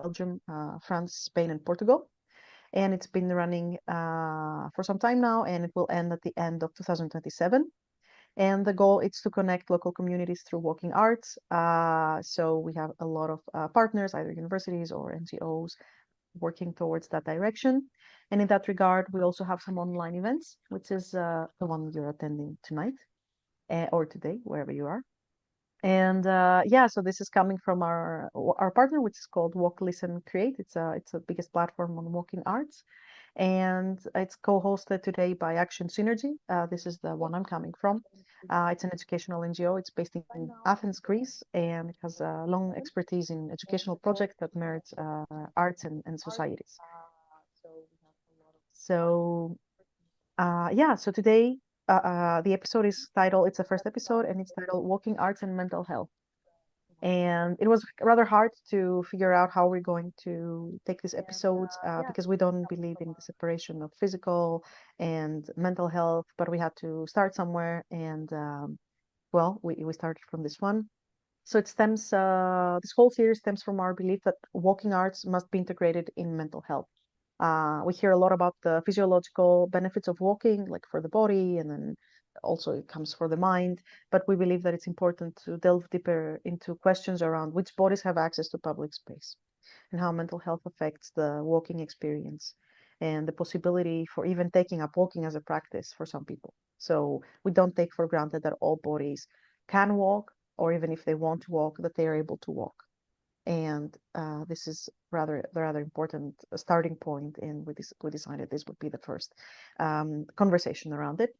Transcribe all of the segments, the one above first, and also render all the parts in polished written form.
Belgium, France, Spain, and Portugal. And it's been running for some time now, and it will end at the end of 2027. And the goal is to connect local communities through walking arts. So we have a lot of partners, either universities or NGOs, working towards that direction. And in that regard, we also have some online events, which is the one you're attending tonight or today, wherever you are. And yeah, so this is coming from our partner, which is called Walk, Listen, Create. It's the biggest platform on walking arts, and it's co-hosted today by Action Synergy. This is the one I'm coming from. It's an educational NGO. It's based in Athens, Greece, and it has a long expertise in educational projects that merge arts and societies. So yeah, so today the episode is titled, it's the first episode, and it's titled Walking Arts and Mental Health. And it was rather hard to figure out how we're going to take these episodes because we don't believe in the separation of physical and mental health, but we had to start somewhere. And well, we started from this one. So it stems, this whole series stems from our belief that walking arts must be integrated in mental health. We hear a lot about the physiological benefits of walking, like for the body, and then also it comes for the mind. But we believe that it's important to delve deeper into questions around which bodies have access to public space and how mental health affects the walking experience and the possibility for even taking up walking as a practice for some people. So we don't take for granted that all bodies can walk, or even if they want to walk, that they are able to walk. And this is rather important starting point, and we decided this would be the first conversation around it.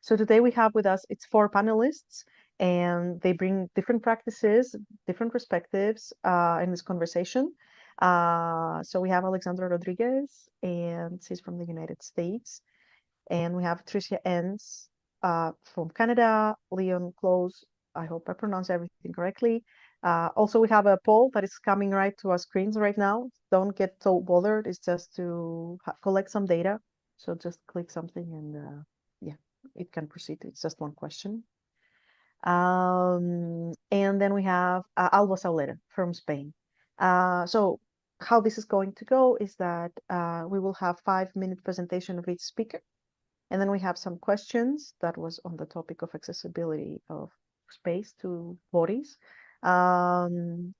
So today we have with us, it's 4 panelists, and they bring different practices, different perspectives in this conversation. So we have Alexandra Rodriguez, and she's from the United States. And we have Tricia Enns from Canada, Leon Close, I hope I pronounced everything correctly. Also, we have a poll that is coming right to our screens right now. Don't get so bothered. It's just to collect some data. So just click something and yeah, it can proceed. It's just one question. And then we have Alba Saulera from Spain. So how this is going to go is that we will have 5-minute presentation of each speaker. And then we have some questions that was on the topic of accessibility of space to bodies. And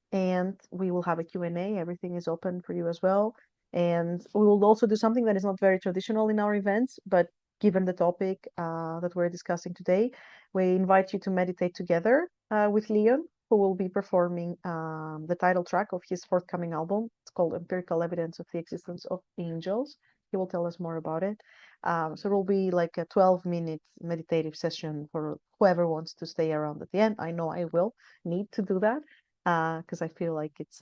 we will have a Q&A. Everything is open for you as well. And we will also do something that is not very traditional in our events, but given the topic that we're discussing today, we invite you to meditate together with Leon, who will be performing the title track of his forthcoming album. It's called Empirical Evidence of the Existence of Angels. He will tell us more about it. So it will be like a 12-minute meditative session for whoever wants to stay around at the end. I know I will need to do that because I feel like it's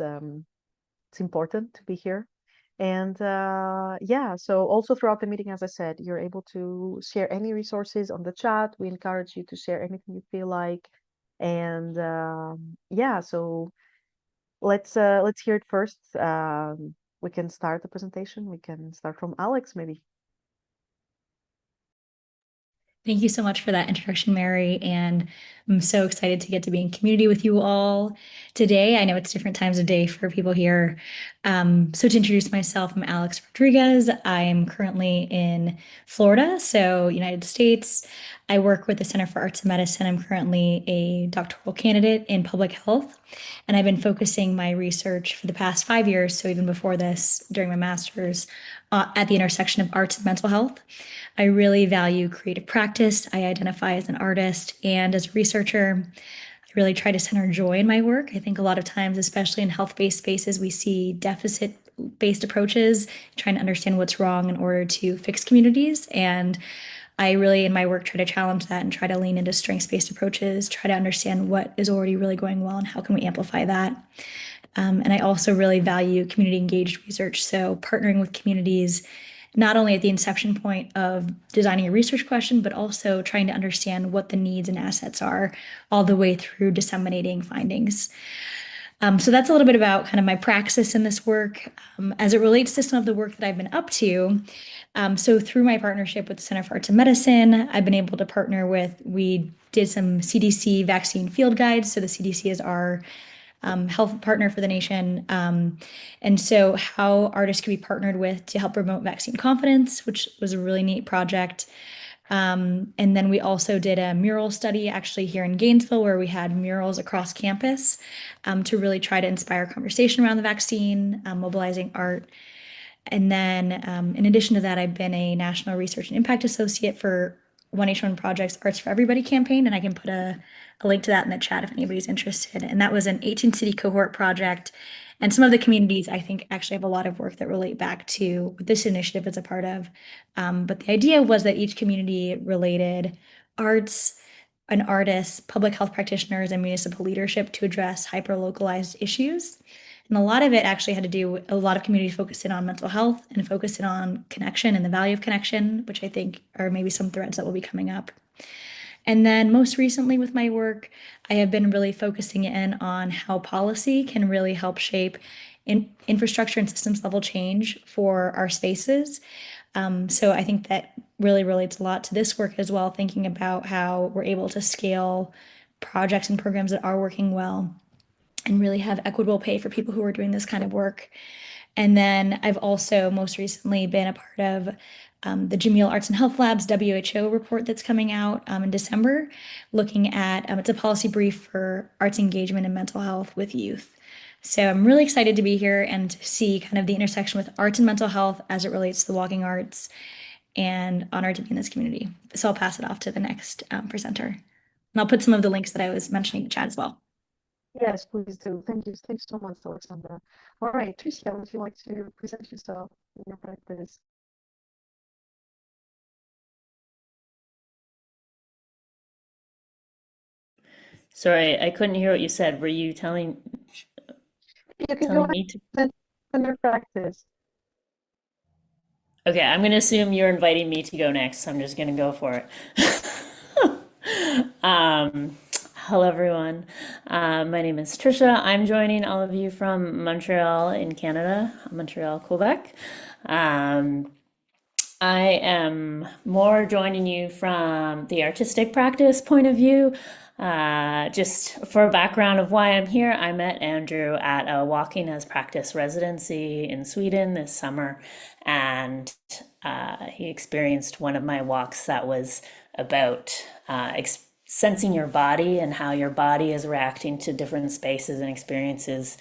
important to be here. And yeah, so also throughout the meeting, as I said, you're able to share any resources on the chat. We encourage you to share anything you feel like. And yeah, so let's hear it first. We can start the presentation. We can start from Alex, maybe. Thank you so much for that introduction, Mary, and I'm so excited to get to be in community with you all today. I know it's different times of day for people here. So to introduce myself, I'm Alex Rodriguez. I'm currently in Florida, so United States. I work with the Center for Arts and Medicine. I'm currently a doctoral candidate in public health, and I've been focusing my research for the past 5 years, so even before this, during my master's, at the intersection of arts and mental health. I really value creative practice. I identify as an artist and as a researcher. I really try to center joy in my work. I think a lot of times, especially in health-based spaces, we see deficit-based approaches, trying to understand what's wrong in order to fix communities. And I really, in my work, try to challenge that and try to lean into strengths-based approaches, try to understand what is already really going well and how can we amplify that. And I also really value community-engaged research, so partnering with communities, not only at the inception point of designing a research question, but also trying to understand what the needs and assets are all the way through disseminating findings. So that's a little bit about kind of my praxis in this work. As it relates to some of the work that I've been up to, so through my partnership with the Center for Arts and Medicine, I've been able to we did some CDC vaccine field guides. So the CDC is our health partner for the nation. And so how artists could be partnered with to help promote vaccine confidence, which was a really neat project. And then we also did a mural study actually here in Gainesville where we had murals across campus to really try to inspire conversation around the vaccine, mobilizing art. And then in addition to that, I've been a National Research and Impact Associate for 1H1 Project's Arts for Everybody campaign, and I can put a link to that in the chat if anybody's interested. And that was an 18 city cohort project. And some of the communities I think actually have a lot of work that relate back to what this initiative is a part of. But the idea was that each community related arts and artists, public health practitioners, and municipal leadership to address hyper-localized issues. And a lot of it actually had to do, a lot of communities focused in on mental health and focused in on connection and the value of connection, which I think are maybe some threads that will be coming up. And then most recently with my work, I have been really focusing in on how policy can really help shape infrastructure and systems level change for our spaces. So I think that really relates a lot to this work as well, thinking about how we're able to scale projects and programs that are working well and really have equitable pay for people who are doing this kind of work. And then I've also most recently been a part of the Jameel Arts and Health Lab's WHO report that's coming out in December, looking at it's a policy brief for arts engagement and mental health with youth. So I'm really excited to be here and to see kind of the intersection with arts and mental health as it relates to the walking arts, and honored to be in this community. So I'll pass it off to the next presenter. And I'll put some of the links that I was mentioning in the chat as well. Yes, please do. Thank you. Thanks so much, Alexandra. All right, Tricia, would you like to present yourself in your practice? Sorry, I couldn't hear what you said. Were you telling You can go telling ahead me to? and present your practice. Okay, I'm gonna assume you're inviting me to go next, so I'm just gonna go for it. Hello everyone. My name is Trisha. I'm joining all of you from Montreal in Canada, Montreal, Quebec. Um, I am more joining you from the artistic practice point of view. Just for a background of why I'm here, I met Andrew at a Walking as Practice residency in Sweden this summer, and he experienced one of my walks that was about sensing your body and how your body is reacting to different spaces and experiences,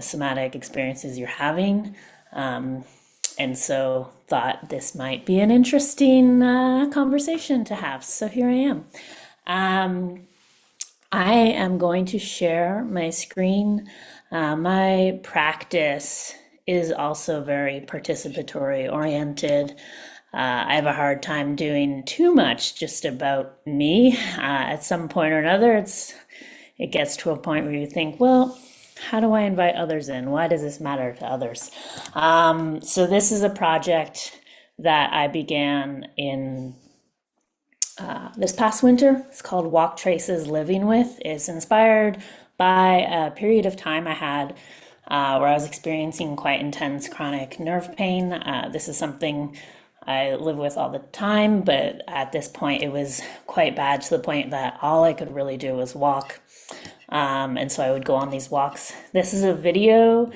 somatic experiences you're having. And so thought this might be an interesting conversation to have. So here I am. I am going to share my screen. My practice is also very participatory oriented. I have a hard time doing too much just about me. At some point or another, it gets to a point where you think, well, how do I invite others in? Why does this matter to others? So this is a project that I began in this past winter. It's called Walk Traces Living With. It's inspired by a period of time I had where I was experiencing quite intense chronic nerve pain. This is something I live with all the time, but at this point it was quite bad to the point that all I could really do was walk. And so I would go on these walks. This is a video.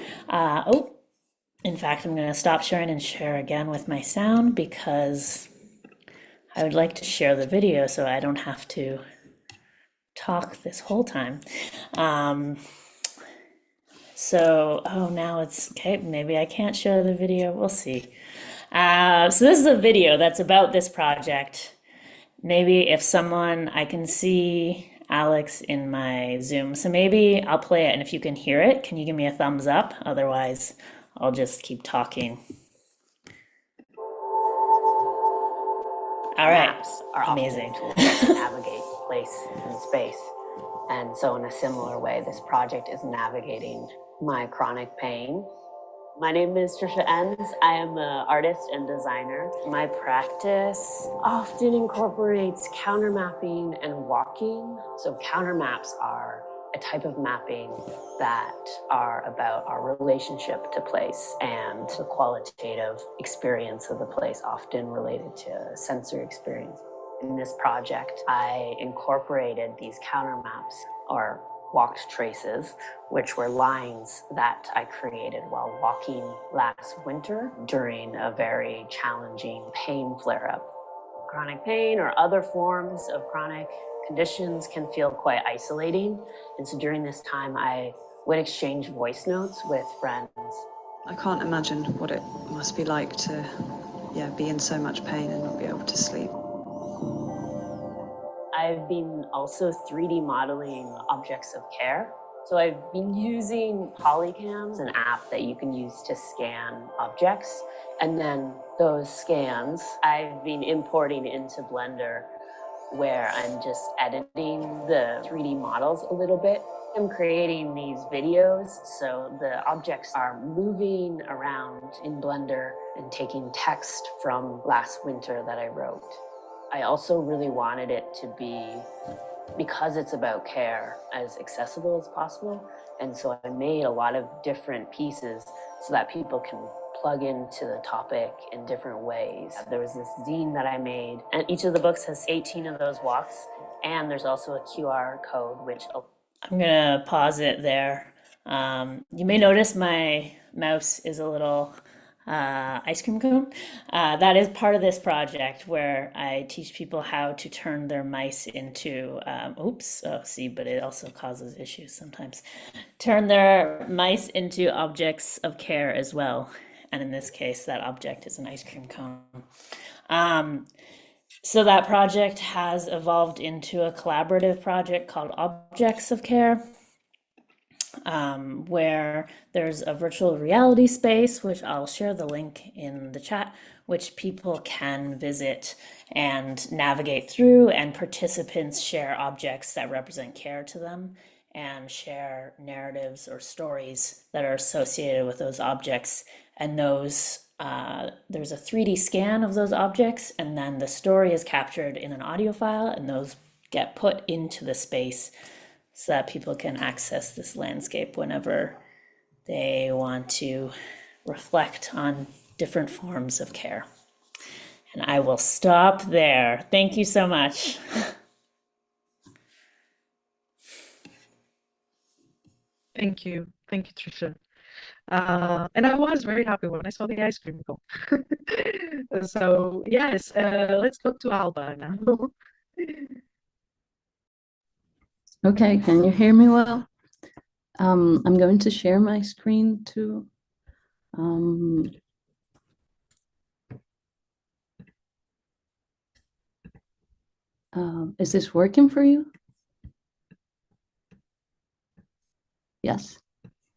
In fact, I'm going to stop sharing and share again with my sound because I would like to share the video so I don't have to talk this whole time. Now it's okay. Maybe I can't share the video. We'll see. So this is a video that's about this project. Maybe if someone, I can see Alex in my Zoom. So maybe I'll play it, and if you can hear it, can you give me a thumbs up? Otherwise, I'll just keep talking. All right. Maps are amazing. often tools to navigate place and space. And so in a similar way, this project is navigating my chronic pain. My name is Trisha Enns. I am an artist and designer. My practice often incorporates counter mapping and walking. So counter maps are a type of mapping that are about our relationship to place and the qualitative experience of the place, often related to sensory experience. In this project, I incorporated these counter maps or walked traces, which were lines that I created while walking last winter during a very challenging pain flare-up. Chronic pain or other forms of chronic conditions can feel quite isolating. And so during this time, I would exchange voice notes with friends. I can't imagine what it must be like to, be in so much pain and not be able to sleep. I've been also 3D modeling objects of care. So I've been using Polycams, an app that you can use to scan objects. And then those scans I've been importing into Blender, where I'm just editing the 3D models a little bit. I'm creating these videos, so the objects are moving around in Blender and taking text from last winter that I wrote. I also really wanted it to be, because it's about care, as accessible as possible. And so I made a lot of different pieces so that people can plug into the topic in different ways. There was this zine that I made, and each of the books has 18 of those walks. And there's also a QR code, which I'm gonna pause it there. You may notice my mouse is a little ice cream cone. That is part of this project where I teach people how to turn their mice into, but it also causes issues sometimes. Turn their mice into objects of care as well. And in this case, that object is an ice cream cone. So that project has evolved into a collaborative project called Objects of Care, where there's a virtual reality space, which I'll share the link in the chat, which people can visit and navigate through, and participants share objects that represent care to them and share narratives or stories that are associated with those objects. And those there's a 3D scan of those objects, and then the story is captured in an audio file, and those get put into the space so that people can access this landscape whenever they want to reflect on different forms of care. And I will stop there. Thank you so much. Thank you, Trisha. And I was very happy when I saw the ice cream cone. So yes, let's go to Alba now. Okay, can you hear me well? I'm going to share my screen too. Is this working for you? Yes,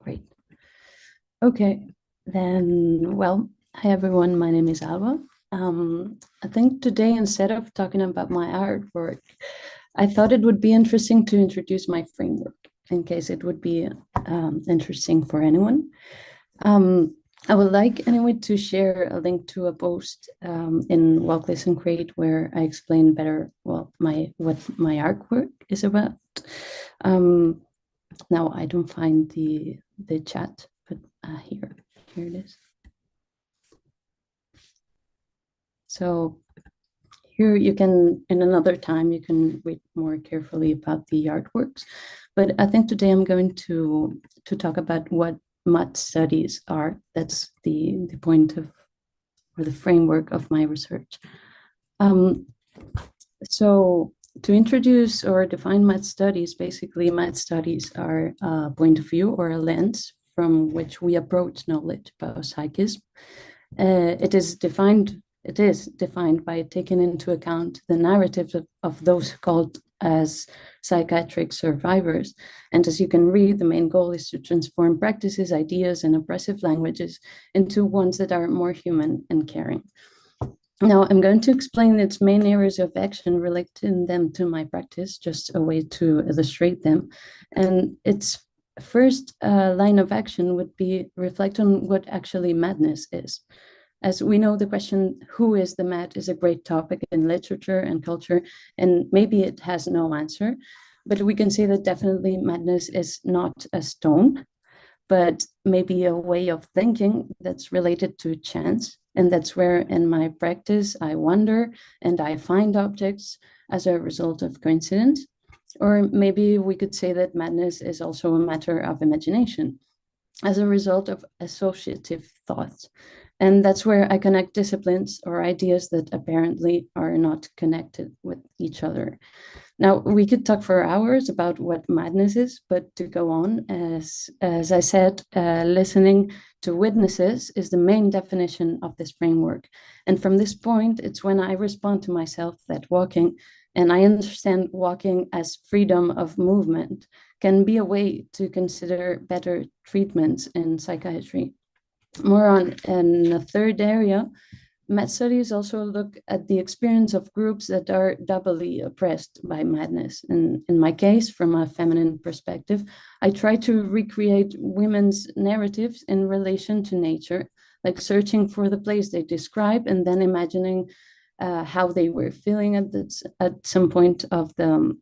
great. Okay, then, well, hi everyone, my name is Alba. I think today, instead of talking about my artwork, I thought it would be interesting to introduce my framework in case it would be interesting for anyone. I would like anyway to share a link to a post in WALC Listen Create where I explain better what my artwork is about. Now I don't find the chat, but here it is. So here you can, in another time, you can read more carefully about the artworks. But I think today I'm going to talk about what mud studies are. That's the point of, or the framework of my research. So to introduce or define mud studies, basically mud studies are a point of view or a lens from which we approach knowledge about psychism. It is defined by taking into account the narratives of those called as psychiatric survivors. And as you can read, the main goal is to transform practices, ideas, and oppressive languages into ones that are more human and caring. Now, I'm going to explain its main areas of action, relating them to my practice, just a way to illustrate them. And its first line of action would be reflect on what actually madness is. As we know, the question, who is the mad, is a great topic in literature and culture, and maybe it has no answer, but we can say that definitely madness is not a stone, but maybe a way of thinking that's related to chance. And that's where in my practice, I wonder and I find objects as a result of coincidence. Or maybe we could say that madness is also a matter of imagination as a result of associative thoughts. And that's where I connect disciplines or ideas that apparently are not connected with each other. Now, we could talk for hours about what madness is, but to go on, as I said, listening to witnesses is the main definition of this framework. And from this point, it's when I respond to myself that walking, and I understand walking as freedom of movement, can be a way to consider better treatments in psychiatry. More on in a third area, Med studies also look at the experience of groups that are doubly oppressed by madness. And in my case, from a feminine perspective, I try to recreate women's narratives in relation to nature, like searching for the place they describe and then imagining how they were feeling at some point of the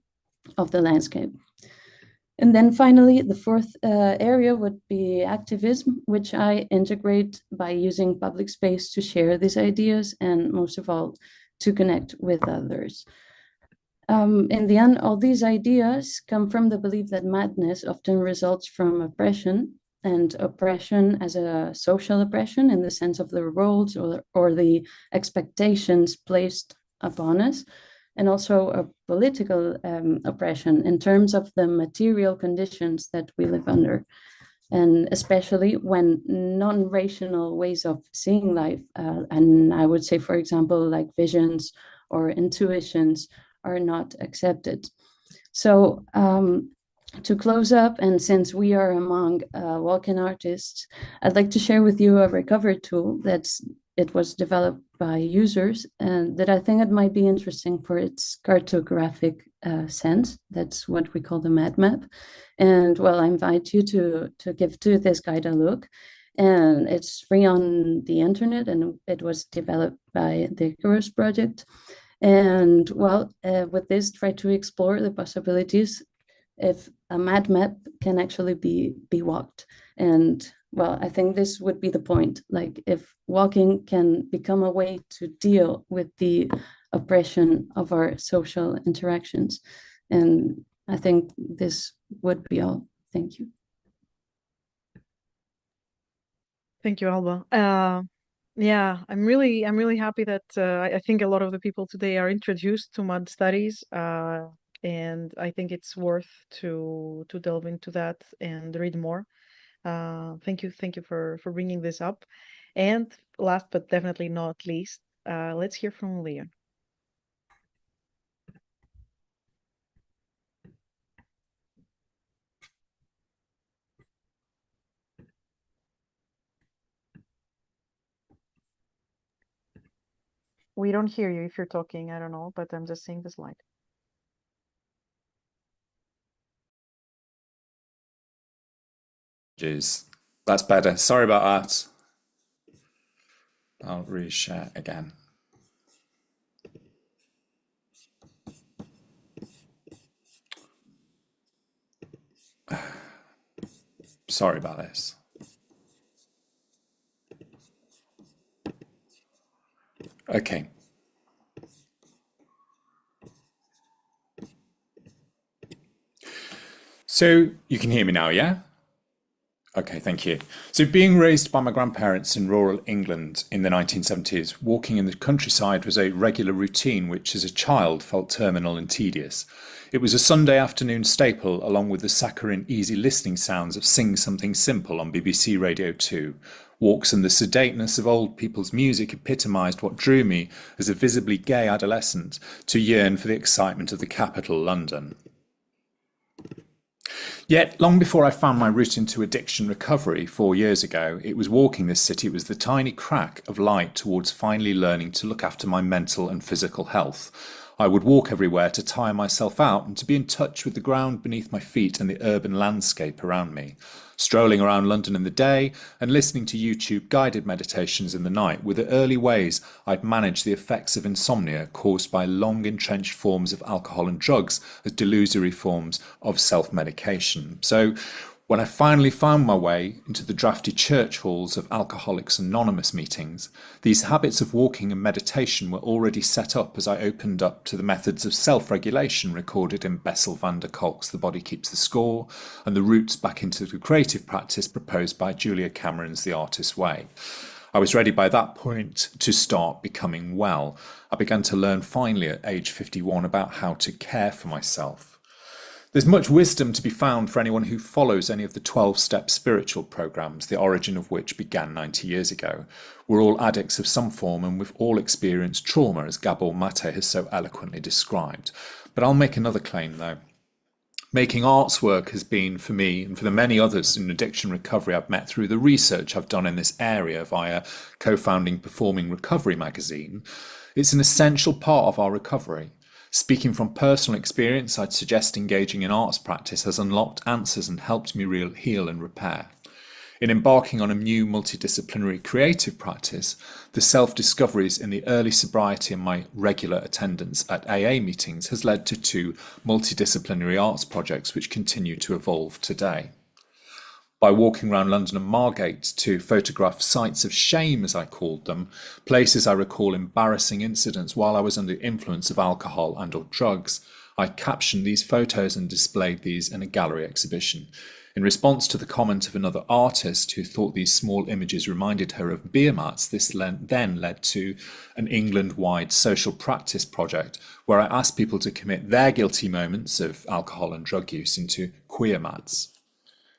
landscape. And then finally, the fourth area would be activism, which I integrate by using public space to share these ideas and most of all, to connect with others. In the end, all these ideas come from the belief that madness often results from oppression, and oppression as a social oppression in the sense of the roles or the expectations placed upon us, and also a political oppression in terms of the material conditions that we live under. And especially when non-rational ways of seeing life, and I would say, for example, like visions or intuitions, are not accepted. So to close up, and since we are among walk-in artists, I'd like to share with you a recovery tool it was developed by users and that I think it might be interesting for its cartographic sense. That's what we call the Mad Map. And well, I invite you to give to this guide a look. And it's free on the internet, and it was developed by the Icarus project. And well, with this, try to explore the possibilities if a mad map can actually be walked. And well, I think this would be the point. Like if walking can become a way to deal with the oppression of our social interactions. And I think this would be all. Thank you. Thank you, Alba. Yeah, I'm really happy that I think a lot of the people today are introduced to mud studies, and I think it's worth to delve into that and read more. Thank you for bringing this up. And last but definitely not least, let's hear from Leon. We don't hear you if you're talking. I don't know, but I'm just seeing the slide. That's better. Sorry about that. I'll reshare again. Sorry about this. Okay. So you can hear me now, yeah? Okay, thank you. So being raised by my grandparents in rural England in the 1970s, walking in the countryside was a regular routine which as a child felt terminal and tedious. It was a Sunday afternoon staple along with the saccharine easy listening sounds of Sing Something Simple on BBC Radio 2. Walks and the sedateness of old people's music epitomised what drew me as a visibly gay adolescent to yearn for the excitement of the capital, London. Yet, long before I found my route into addiction recovery 4 years ago, it was walking this city was the tiny crack of light towards finally learning to look after my mental and physical health. I would walk everywhere to tire myself out and to be in touch with the ground beneath my feet and the urban landscape around me. Strolling around London in the day and listening to YouTube guided meditations in the night were the early ways I'd managed the effects of insomnia caused by long entrenched forms of alcohol and drugs as delusory forms of self-medication. So When I finally found my way into the drafty church halls of Alcoholics Anonymous meetings, these habits of walking and meditation were already set up as I opened up to the methods of self-regulation recorded in Bessel van der Kolk's The Body Keeps the Score, and the routes back into the creative practice proposed by Julia Cameron's The Artist's Way. I was ready by that point to start becoming well. I began to learn finally at age 51 about how to care for myself. There's much wisdom to be found for anyone who follows any of the 12-step spiritual programs, the origin of which began 90 years ago. We're all addicts of some form and we've all experienced trauma, as Gabor Mate has so eloquently described. But I'll make another claim though. Making arts work has been, for me and for the many others in addiction recovery I've met through the research I've done in this area via co-founding Performing Recovery magazine, it's an essential part of our recovery. Speaking from personal experience, I'd suggest engaging in arts practice has unlocked answers and helped me heal and repair. In embarking on a new multidisciplinary creative practice, the self-discoveries in the early sobriety and my regular attendance at AA meetings has led to 2 multidisciplinary arts projects which continue to evolve today. By walking around London and Margate to photograph sites of shame, as I called them, places I recall embarrassing incidents while I was under the influence of alcohol and or drugs, I captioned these photos and displayed these in a gallery exhibition. In response to the comment of another artist who thought these small images reminded her of beer mats, this then led to an England-wide social practice project where I asked people to commit their guilty moments of alcohol and drug use into queer mats.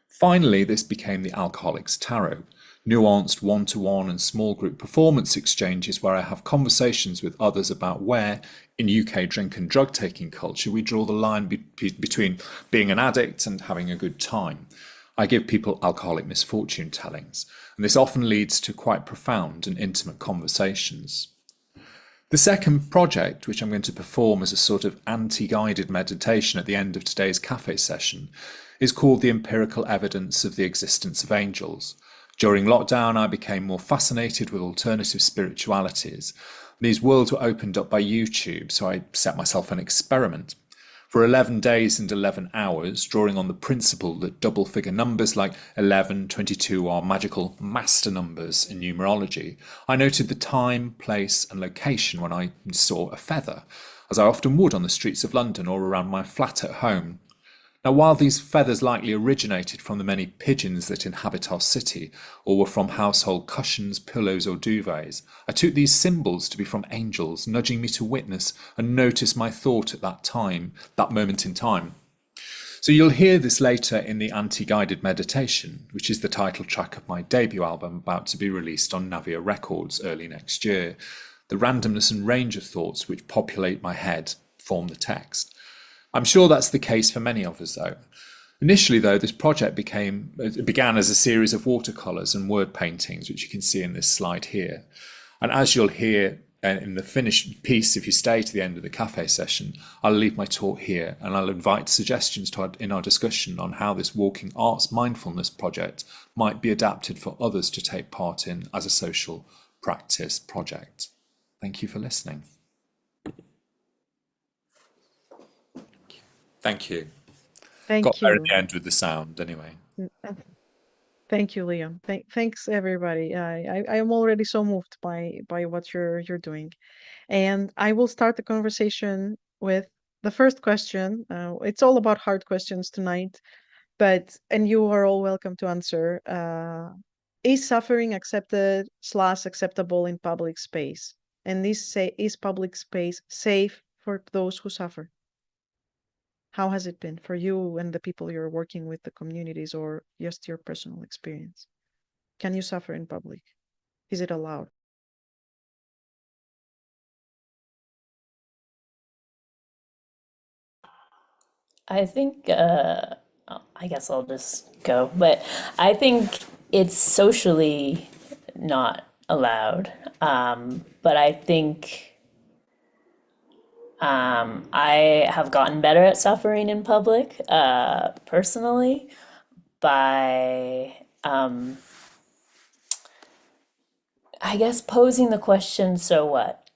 Finally, this became the Alcoholics Tarot, nuanced one-to-one and small group performance exchanges where I have conversations with others about where, in UK drink and drug taking culture, we draw the line between being an addict and having a good time. I give people alcoholic misfortune tellings, and this often leads to quite profound and intimate conversations. The second project, which I'm going to perform as a sort of anti-guided meditation at the end of today's cafe session, is called The Empirical Evidence of the Existence of Angels. During lockdown, I became more fascinated with alternative spiritualities. These worlds were opened up by YouTube, so I set myself an experiment. For 11 days and 11 hours, drawing on the principle that double-figure numbers like 11, 22 are magical master numbers in numerology, I noted the time, place and location when I saw a feather, as I often would on the streets of London or around my flat at home. Now, while these feathers likely originated from the many pigeons that inhabit our city, or were from household cushions, pillows or duvets, I took these symbols to be from angels, nudging me to witness and notice my thought at that time, that moment in time. So you'll hear this later in the Anti-Guided Meditation, which is the title track of my debut album about to be released on Navia Records early next year. The randomness and range of thoughts which populate my head form the text. I'm sure that's the case for many of us, though. Initially, though, this project began as a series of watercolours and word paintings, which you can see in this slide here. And as you'll hear in the finished piece, if you stay to the end of the cafe session, I'll leave my talk here and I'll invite suggestions in our discussion on how this Walking Arts Mindfulness project might be adapted for others to take part in as a social practice project. Thank you for listening. Thank you. Got there at the end with the sound, anyway. Thank you, Liam. Thanks, everybody. I am already so moved by what you're doing, and I will start the conversation with the first question. It's all about hard questions tonight, and you are all welcome to answer. Is suffering accepted/acceptable in public space? And is public space safe for those who suffer? How has it been for you and the people you're working with, the communities, or just your personal experience? Can you suffer in public? Is it allowed? I think, I guess I'll just go, but I think it's socially not allowed. But I think I have gotten better at suffering in public, personally, by, I guess, posing the question, so what?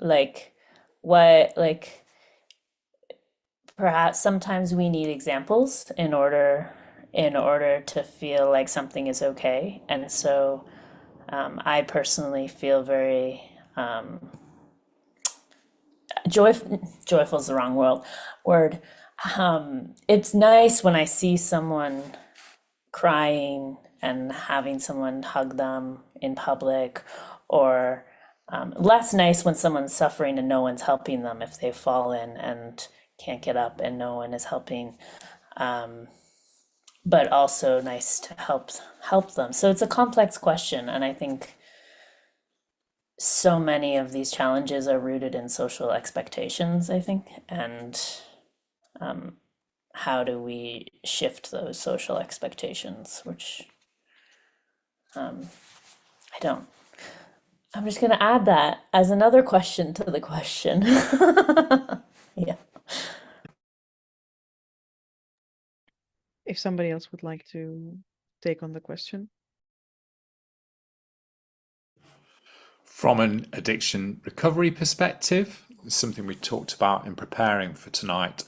Perhaps sometimes we need examples in order in order to feel like something is okay. And so I personally feel very joyful is the wrong word. It's nice when I see someone crying and having someone hug them in public, or less nice when someone's suffering and no one's helping them if they've fallen and can't get up and no one is helping. But also nice to help them. So it's a complex question, and I think so many of these challenges are rooted in social expectations, I think, and how do we shift those social expectations, which I don't. I'm just going to add that as another question to the question. Yeah. If somebody else would like to take on the question. From an addiction recovery perspective, something we talked about in preparing for tonight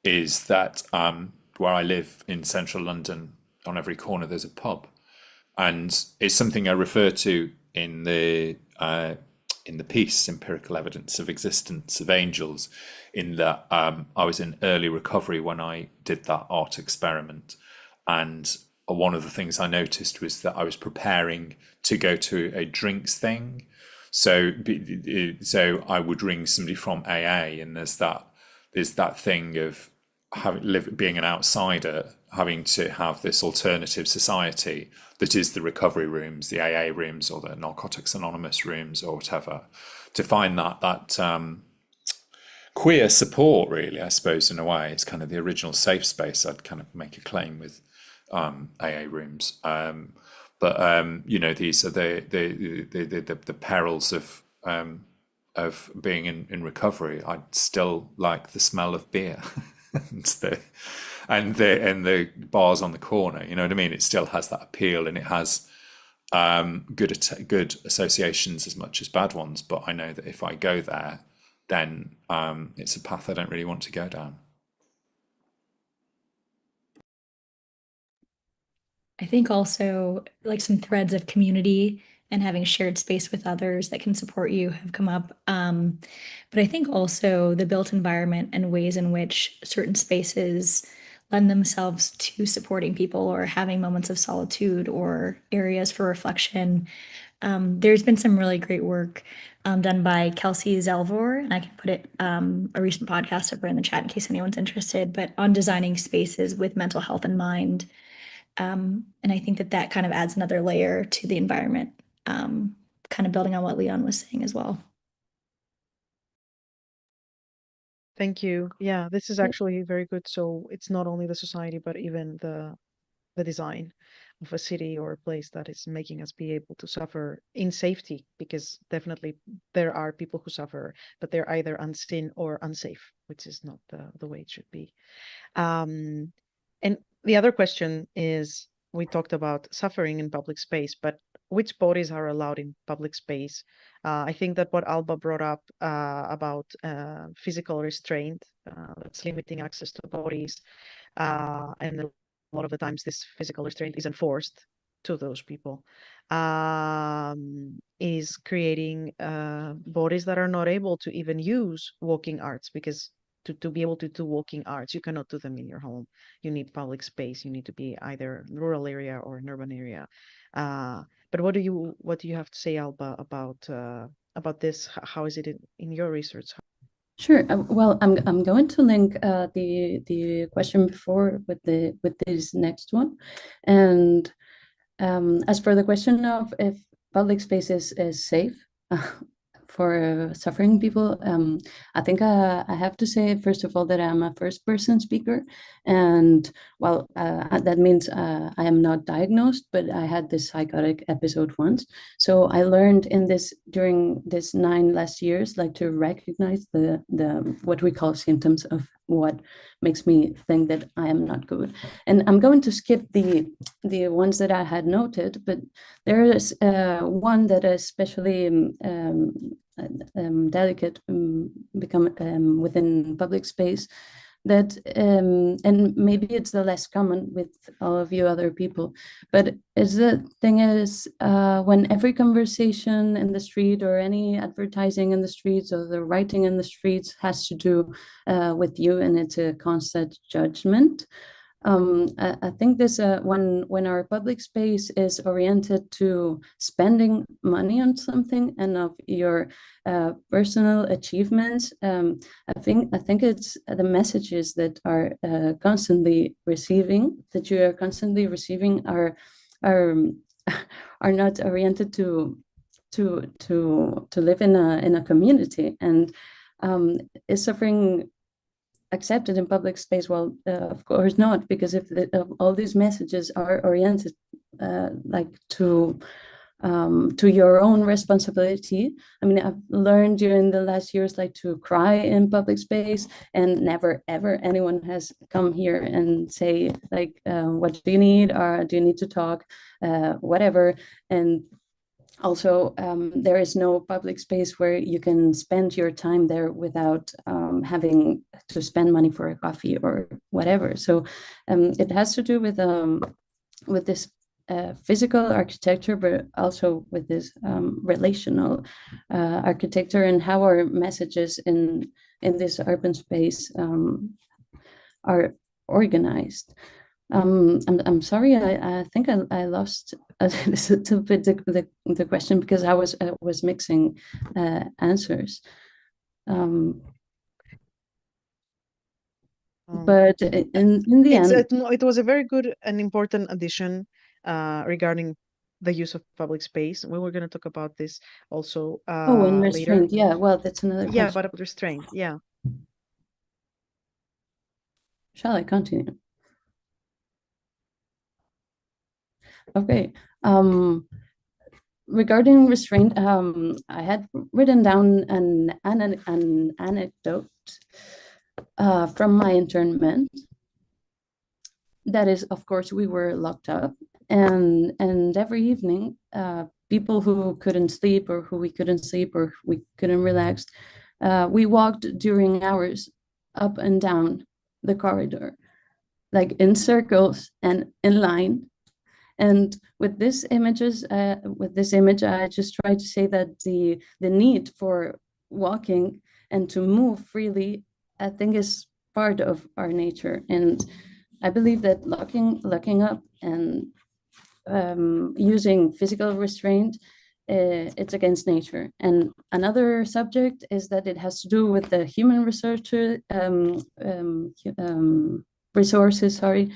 is that where I live in central London, on every corner there's a pub, and it's something I refer to in the piece "Empirical Evidence of Existence of Angels," in that I was in early recovery when I did that art experiment, and one of the things I noticed was that I was preparing to go to a drinks thing. So I would ring somebody from AA, and there's that thing of being an outsider, having to have this alternative society that is the recovery rooms, the AA rooms, or the Narcotics Anonymous rooms, or whatever, to find that queer support, really, I suppose, in a way. It's kind of the original safe space. I'd kind of make a claim with AA rooms. But these are the perils of being in recovery. I still like the smell of beer and the bars on the corner. You know what I mean? It still has that appeal, and it has good associations as much as bad ones. But I know that if I go there, then it's a path I don't really want to go down. I think also like some threads of community and having shared space with others that can support you have come up. But I think also the built environment and ways in which certain spaces lend themselves to supporting people or having moments of solitude or areas for reflection. There's been some really great work done by Kelsey Zelvor, and I can put it a recent podcast over in the chat in case anyone's interested, but on designing spaces with mental health in mind. And I think that kind of adds another layer to the environment, kind of building on what Leon was saying as well. Thank you. Yeah, this is actually very good. So it's not only the society, but even the design of a city or a place that is making us be able to suffer in safety, because definitely there are people who suffer, but they're either unseen or unsafe, which is not the way it should be. And the other question is, we talked about suffering in public space, but which bodies are allowed in public space? I think that what Alba brought up about physical restraint, that's limiting access to bodies, and a lot of the times this physical restraint is enforced to those people, is creating bodies that are not able to even use walking arts, because to be able to do walking arts, you cannot do them in your home. You need public space. You need to be either rural area or an urban area. But what do you have to say, Alba, about this? How is it in your research? Sure. Well, I'm going to link the question before with this next one, and as for the question of if public space is safe for suffering people, I think I have to say, first of all, that I'm a first-person speaker, and well, that means I am not diagnosed, but I had this psychotic episode once. So I learned during this 9 last years, like, to recognize the what we call symptoms of what makes me think that I am not good. And I'm going to skip the ones that I had noted, but there is one that is especially delicate, become within public space, that and maybe it's the less common with all of you other people, but is the thing is when every conversation in the street or any advertising in the streets or the writing in the streets has to do with you, and it's a constant judgment. I think this when our public space is oriented to spending money on something and of your personal achievements, I think it's the messages that are constantly receiving that you are constantly receiving are are not oriented to live in a community, and is suffering accepted in public space? Well, of course not, because if all these messages are oriented like to your own responsibility. I mean, I've learned during the last years like to cry in public space, and never ever anyone has come here and say like, what do you need, or do you need to talk, whatever. And also, there is no public space where you can spend your time there without having to spend money for a coffee or whatever. So it has to do with this physical architecture, but also with this relational architecture, and how our messages in this urban space are organized. I'm sorry, I think I lost a little bit the question, because I was mixing answers. But in the end, it was a very good and important addition regarding the use of public space. We were going to talk about this also and later. restraint, yeah, well, that's another Yeah, question. but restraint, yeah. Shall I continue? Okay. Regarding restraint, I had written down an anecdote from my internment. That is, of course, we were locked up, and every evening, people who couldn't sleep, or who we couldn't sleep, or we couldn't relax, we walked during hours up and down the corridor, like in circles and in line. And with this image, I just try to say that the need for walking and to move freely, I think, is part of our nature. And I believe that locking up and using physical restraint, it's against nature. And another subject is that it has to do with the human resources, sorry,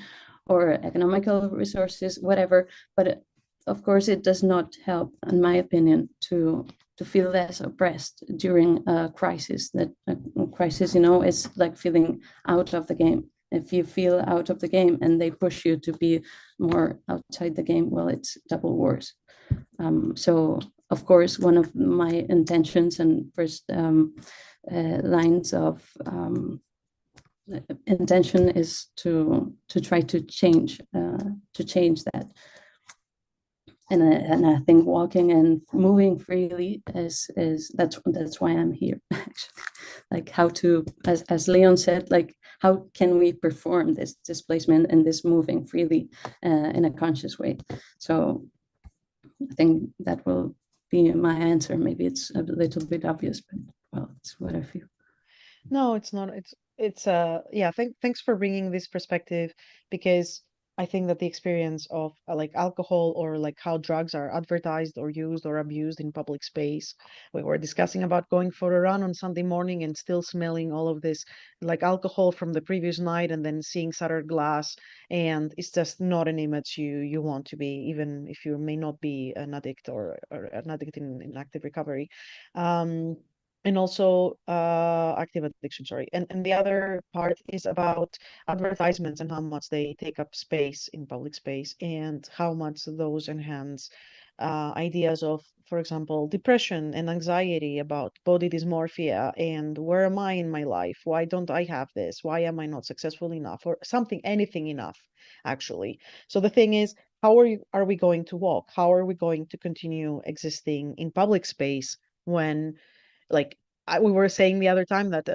or economical resources, whatever. But of course, it does not help, in my opinion, to feel less oppressed during a crisis. That a crisis, is like feeling out of the game. If you feel out of the game and they push you to be more outside the game, well, it's double worse. So, of course, one of my intentions and first lines of intention is to try to change that. And I think walking and moving freely is that's why I'm here. Actually, like how to, as Leon said, like how can we perform this displacement and this moving freely in a conscious way? So I think that will be my answer. Maybe it's a little bit obvious, but well, it's what I feel. No, it's not. It's yeah, thanks for bringing this perspective, because I think that the experience of like alcohol, or like how drugs are advertised or used or abused in public space. We were discussing about going for a run on Sunday morning and still smelling all of this like alcohol from the previous night, and then seeing shattered glass, and it's just not an image you want to be, even if you may not be an addict, or an addict in active recovery. Um, and also active addiction, sorry. And the other part is about advertisements and how much they take up space in public space, and how much those enhance ideas of, for example, depression and anxiety about body dysmorphia, and where am I in my life, why don't I have this, why am I not successful enough, or something, anything enough, actually. So the thing is, how are we going to walk, how are we going to continue existing in public space when, like, we were saying the other time that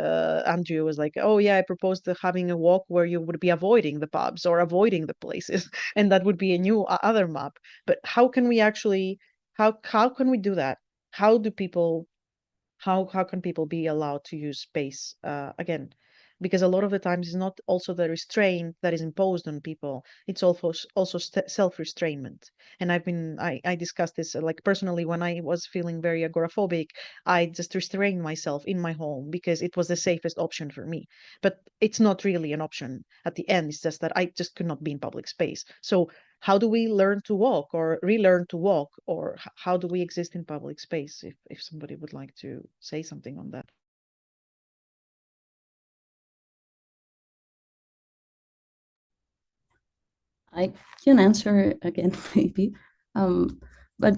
Andrew was like, "Oh yeah, I proposed to having a walk where you would be avoiding the pubs or avoiding the places, and that would be a new other map." But how can we actually, how can we do that? How do people how can people be allowed to use space again? Because a lot of the times it's not also the restraint that is imposed on people, it's also self-restrainment. And I discussed this like personally when I was feeling very agoraphobic. I just restrained myself in my home because it was the safest option for me. But it's not really an option at the end. It's just that I just could not be in public space. So how do we learn to walk or relearn to walk, or how do we exist in public space? If somebody would like to say something on that. I can answer again, maybe. But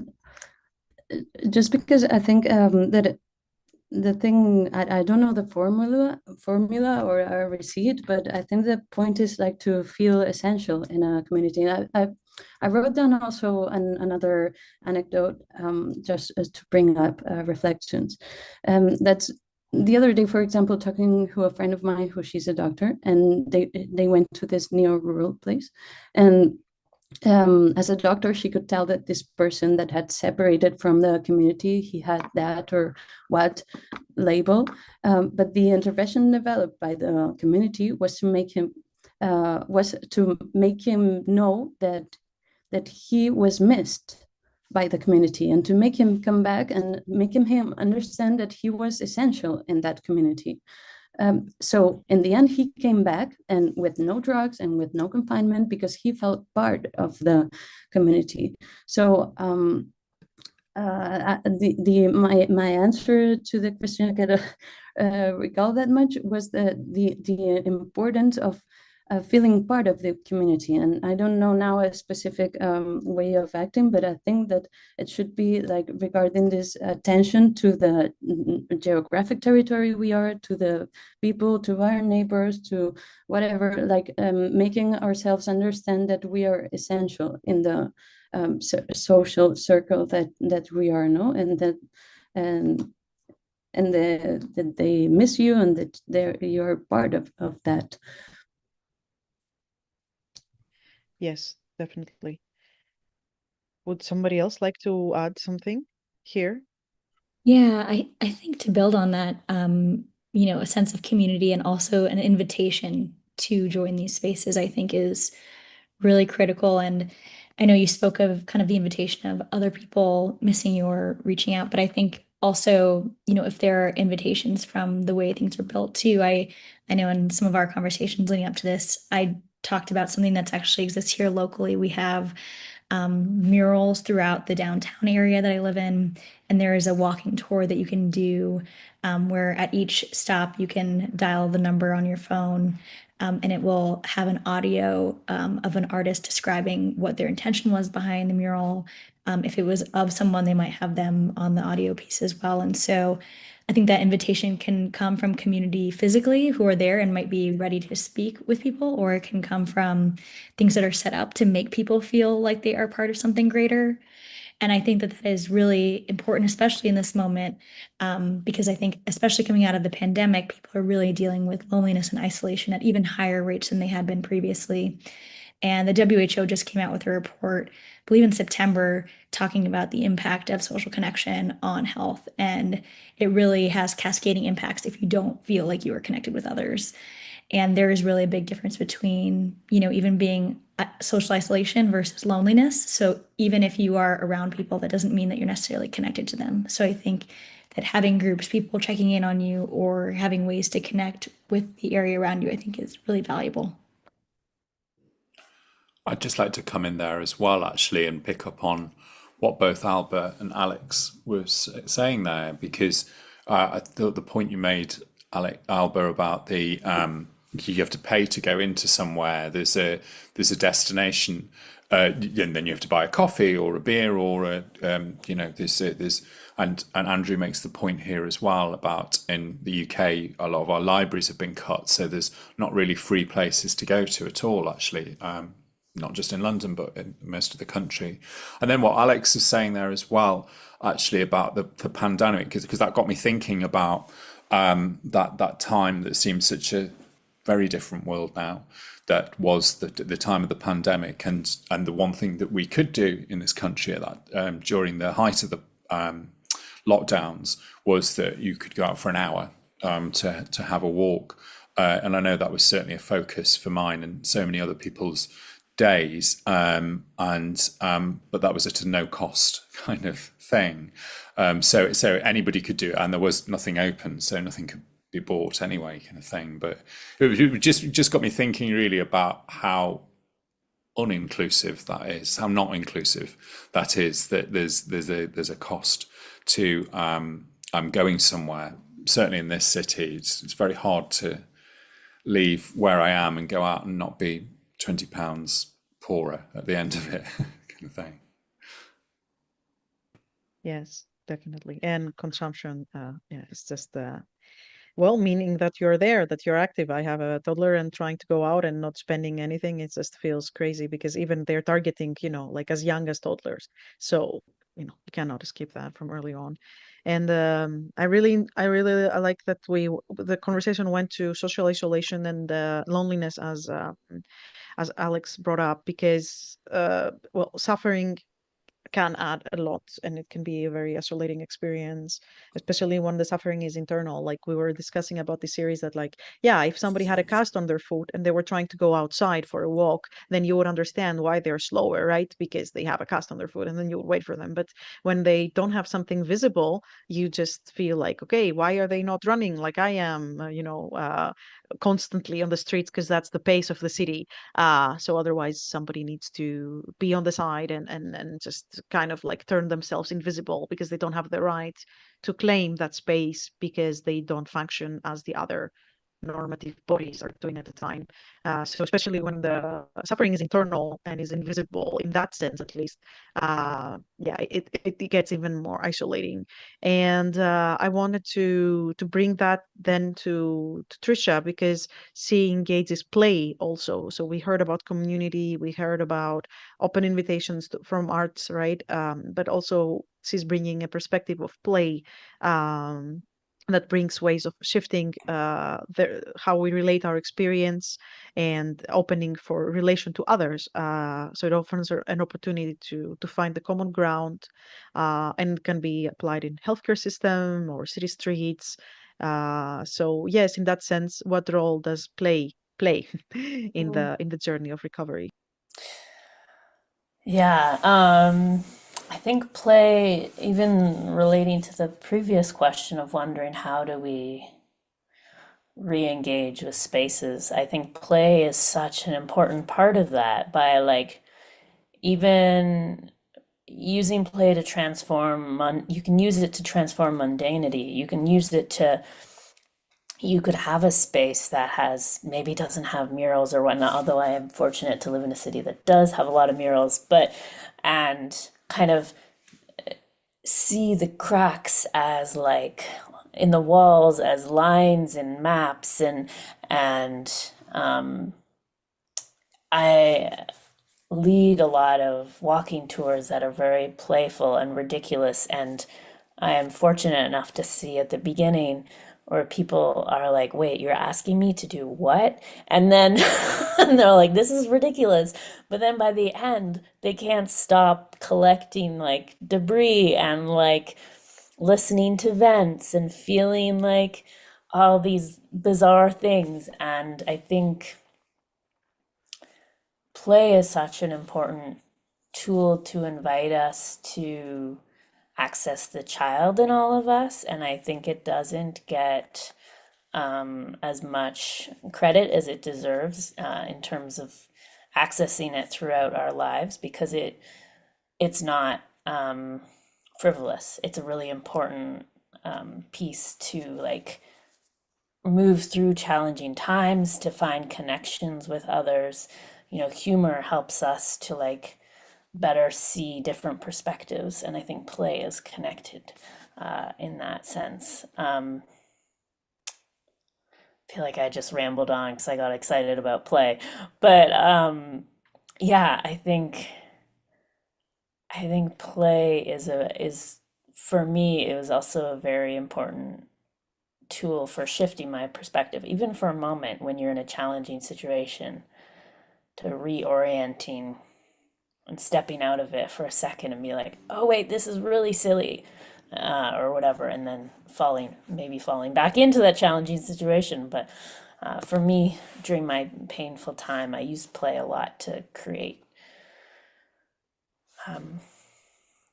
just because I think that the thing, I don't know the formula or a receipt, but I think the point is like to feel essential in a community. I wrote down also another anecdote, just as to bring up reflections. That's the other day, for example, talking to a friend of mine who she's a doctor, and they went to this neo-rural place, and as a doctor, she could tell that this person that had separated from the community, he had that or what label, but the intervention developed by the community was to make him know that he was missed by the community, and to make him come back and make him understand that he was essential in that community. So in the end, he came back and with no drugs and with no confinement because he felt part of the community. So my answer to the question, I cannot recall that much, was the importance of feeling part of the community. And I don't know now a specific way of acting, but I think that it should be like regarding this attention to the geographic territory we are, to the people, to our neighbors, to whatever, like making ourselves understand that we are essential in the social circle that we are, no, and that that they miss you and that you're part of that. Yes, definitely. Would somebody else like to add something here? Yeah, I think to build on that, a sense of community and also an invitation to join these spaces, I think is really critical. And I know you spoke of kind of the invitation of other people missing you or reaching out, but I think also, if there are invitations from the way things are built too, I know in some of our conversations leading up to this, I talked about something that's actually exists here locally. We have murals throughout the downtown area that I live in. And there is a walking tour that you can do where at each stop you can dial the number on your phone and it will have an audio of an artist describing what their intention was behind the mural. If it was of someone, they might have them on the audio piece as well. And so I think that invitation can come from community physically who are there and might be ready to speak with people, or it can come from things that are set up to make people feel like they are part of something greater. And I think that that is really important, especially in this moment, because I think, especially coming out of the pandemic, people are really dealing with loneliness and isolation at even higher rates than they had been previously. And the WHO just came out with a report, I believe in September, talking about the impact of social connection on health. And it really has cascading impacts if you don't feel like you are connected with others. And there is really a big difference between, even being social isolation versus loneliness. So even if you are around people, that doesn't mean that you're necessarily connected to them. So I think that having groups, people checking in on you or having ways to connect with the area around you, I think is really valuable. I'd just like to come in there as well, actually, and pick up on what both Albert and Alex were saying there, because I thought the point you made, Albert, about the you have to pay to go into somewhere. There's a destination, and then you have to buy a coffee or a beer or there's and Andrew makes the point here as well about in the UK a lot of our libraries have been cut, so there's not really free places to go to at all, actually. not just in London, but in most of the country. And then what Alex is saying there as well, actually about the pandemic, because that got me thinking about that time that seems such a very different world now. That was the time of the pandemic, and the one thing that we could do in this country at that during the height of the lockdowns was that you could go out for an hour to have a walk, and I know that was certainly a focus for mine and so many other people's days, but that was at a no cost kind of thing. So anybody could do it, and there was nothing open, so nothing could be bought anyway, kind of thing. But it just got me thinking really about how uninclusive that is, how not inclusive that is. That there's a cost to going somewhere. Certainly in this city, it's very hard to leave where I am and go out and not be £20 poorer at the end of it, kind of thing. Yes, definitely. And consumption, it's just well, meaning that you're there, that you're active. I have a toddler, and trying to go out and not spending anything, it just feels crazy, because even they're targeting, like as young as toddlers. So, you cannot escape that from early on. And I like that the conversation went to social isolation and loneliness, as Alex brought up, because well, suffering can add a lot, and it can be a very isolating experience, especially when the suffering is internal. Like we were discussing about the series, that like, yeah, if somebody had a cast on their foot and they were trying to go outside for a walk, then you would understand why they're slower, right? Because they have a cast on their foot, and then you would wait for them. But when they don't have something visible, you just feel like, okay, why are they not running like I am, constantly on the streets, because that's the pace of the city. So otherwise somebody needs to be on the side and just kind of like turn themselves invisible, because they don't have the right to claim that space, because they don't function as the other normative bodies are doing at the time. So especially when the suffering is internal and is invisible, in that sense at least, yeah, it gets even more isolating. And I wanted to bring that then to Trisha, because she engages play also. So we heard about community, we heard about open invitations from arts, right? But also she's bringing a perspective of play, that brings ways of shifting how we relate our experience, and opening for relation to others. So it offers an opportunity to find the common ground, and can be applied in healthcare system or city streets. So yes, in that sense, what role does play in the journey of recovery? Yeah, I think play, even relating to the previous question of wondering how do we re-engage with spaces, I think play is such an important part of that, by like even using play to transform, you can use it to transform mundanity. You can use it to, you could have a space that has, maybe doesn't have murals or whatnot, although I am fortunate to live in a city that does have a lot of murals, but, and kind of see the cracks as like in the walls as lines and maps, and I lead a lot of walking tours that are very playful and ridiculous, and I am fortunate enough to see at the beginning where people are like, wait, you're asking me to do what? And then and they're like, this is ridiculous. But then by the end, they can't stop collecting like debris and like listening to vents and feeling like all these bizarre things. And I think play is such an important tool to invite us to access the child in all of us. And I think it doesn't get as much credit as it deserves in terms of accessing it throughout our lives, because it's not frivolous. It's a really important piece to like move through challenging times, to find connections with others. You know, humor helps us to like better see different perspectives, and I think play is connected in that sense. I feel like I just rambled on because I got excited about play, but yeah, I think play is for me, it was also a very important tool for shifting my perspective, even for a moment when you're in a challenging situation, to reorienting and stepping out of it for a second and be like, oh wait, this is really silly, or whatever, and then maybe falling back into that challenging situation. But for me, during my painful time, I used play a lot to create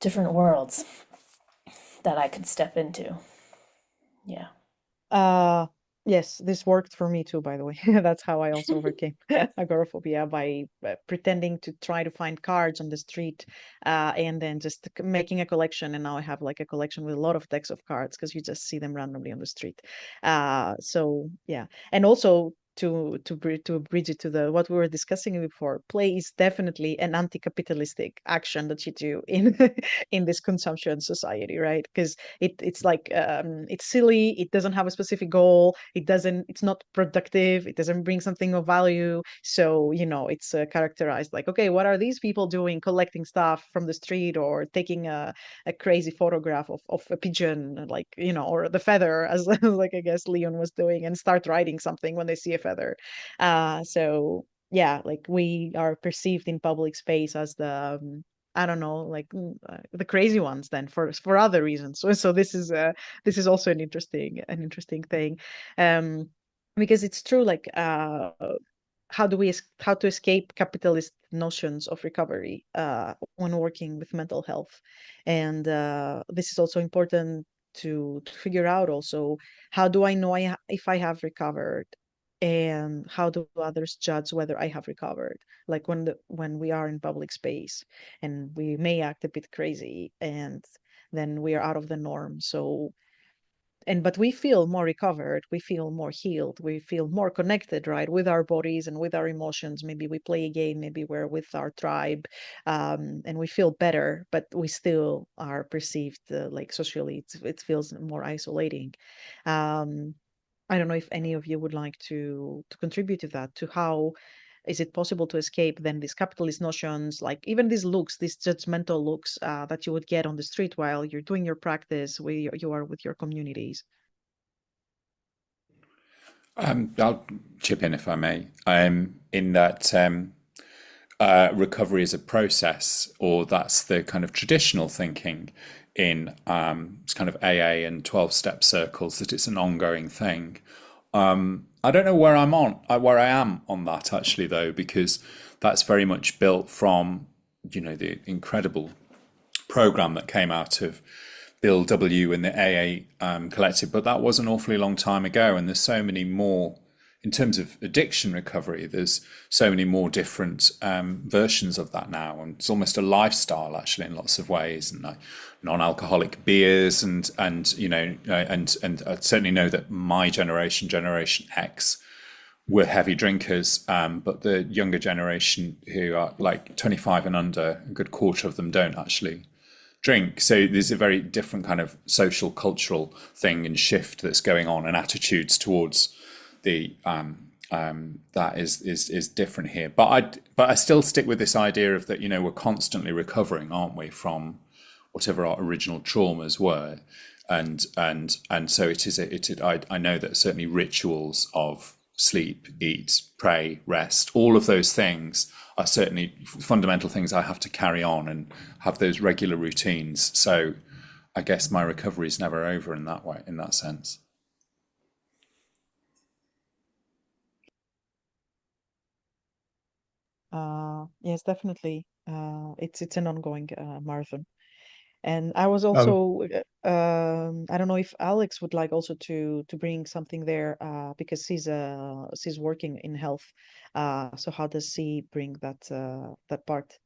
different worlds that I could step into. Yeah. Uh, yes, this worked for me too, by the way. That's how I also overcame agoraphobia by pretending to try to find cards on the street, and then just making a collection. And now I have like a collection with a lot of decks of cards because you just see them randomly on the street. So yeah, and also to bridge it to the what we were discussing before, play is definitely an anti-capitalistic action that you do in in this consumption society, right? Because it's like it's silly, it doesn't have a specific goal, it's not productive, it doesn't bring something of value. So it's characterized like, okay, what are these people doing, collecting stuff from the street or taking a crazy photograph of a pigeon, like or the feather, as like I guess Leon was doing, and start writing something when they see a feather. So yeah, like we are perceived in public space as the I don't know, like the crazy ones then for other reasons. So this is also an interesting thing, um, because it's true. Like, how to escape capitalist notions of recovery when working with mental health, and this is also important to figure out. Also, how do I know if I have recovered, and how do others judge whether I have recovered? Like when we are in public space and we may act a bit crazy, and then we are out of the norm. So but we feel more recovered, we feel more healed, we feel more connected, right, with our bodies and with our emotions. Maybe we play a game, maybe we're with our tribe, and we feel better, but we still are perceived like socially it feels more isolating. um, I don't know if any of you would like to contribute to that, to how is it possible to escape then these capitalist notions, like even these looks, these judgmental looks that you would get on the street while you're doing your practice, where you are with your communities. I'll chip in if I may. In that recovery is a process, or that's the kind of traditional thinking in it's kind of AA and 12-step circles, that it's an ongoing thing. I don't know where I am on that actually though, because that's very much built from the incredible program that came out of Bill W. and the AA collective, but that was an awfully long time ago, and there's so many more. In terms of addiction recovery, there's so many more different versions of that now, and it's almost a lifestyle actually in lots of ways, and non-alcoholic beers, and I certainly know that my generation, Generation X, were heavy drinkers, but the younger generation who are like 25 and under, a good quarter of them don't actually drink. So there's a very different kind of social, cultural thing and shift that's going on, and attitudes towards the that is different here. But I still stick with this idea of that we're constantly recovering, aren't we, from whatever our original traumas were, and so I know that certainly rituals of sleep, eat, pray, rest, all of those things are certainly fundamental things I have to carry on and have those regular routines. So I guess my recovery is never over in that way, in that sense. Yes, definitely. It's an ongoing marathon. And I was Um, also, I don't know if Alex would like also to bring something there, because she's working in health. So how does she bring that part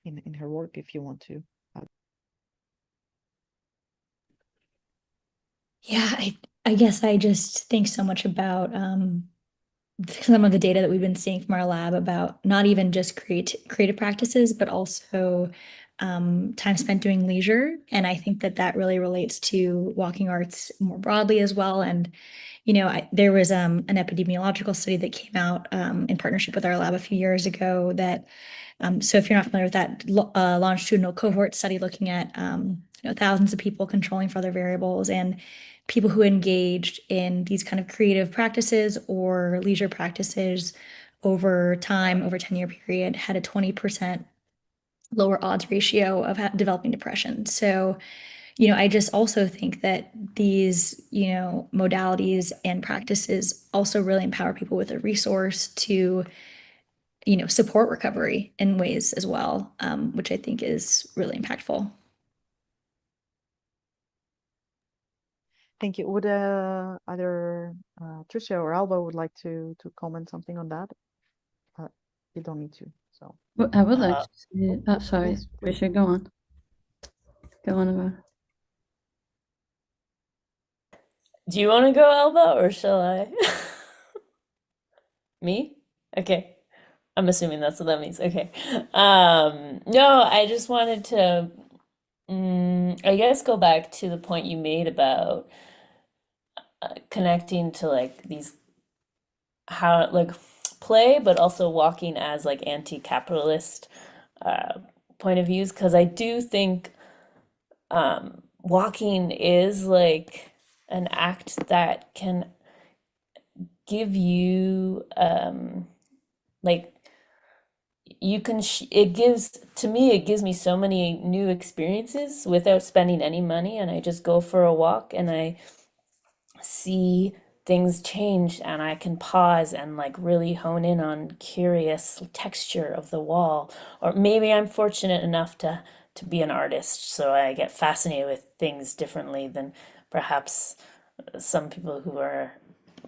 in her work, if you want to? Yeah, I guess I just think so much about some of the data that we've been seeing from our lab about not even just creative practices, but also time spent doing leisure. And I think that that really relates to walking arts more broadly as well. And, there was an epidemiological study that came out in partnership with our lab a few years ago that, so if you're not familiar with that longitudinal cohort study looking at, thousands of people controlling for other variables, and people who engaged in these kind of creative practices or leisure practices over time, over a 10-year period, had a 20% lower odds ratio of developing depression. So, I just also think that these, modalities and practices also really empower people with a resource to, support recovery in ways as well, which I think is really impactful. Thank you. Would either Tricia or Alba would like to comment something on that? You don't need to. So Well, I would like to say, sorry, please, please. Tricia, go on. Go on, Alba. Do you want to go, Alba, or shall I? Me? Okay. I'm assuming that's what that means. Okay. No, I just wanted to, I guess, go back to the point you made about connecting to like these how like play, but also walking as like anti-capitalist point of views, because I do think walking is like an act that can give you like you can it gives to me it gives me so many new experiences without spending any money, and I just go for a walk and I see things change, and I can pause and like really hone in on curious texture of the wall. Or maybe I'm fortunate enough to be an artist, so I get fascinated with things differently than perhaps some people who are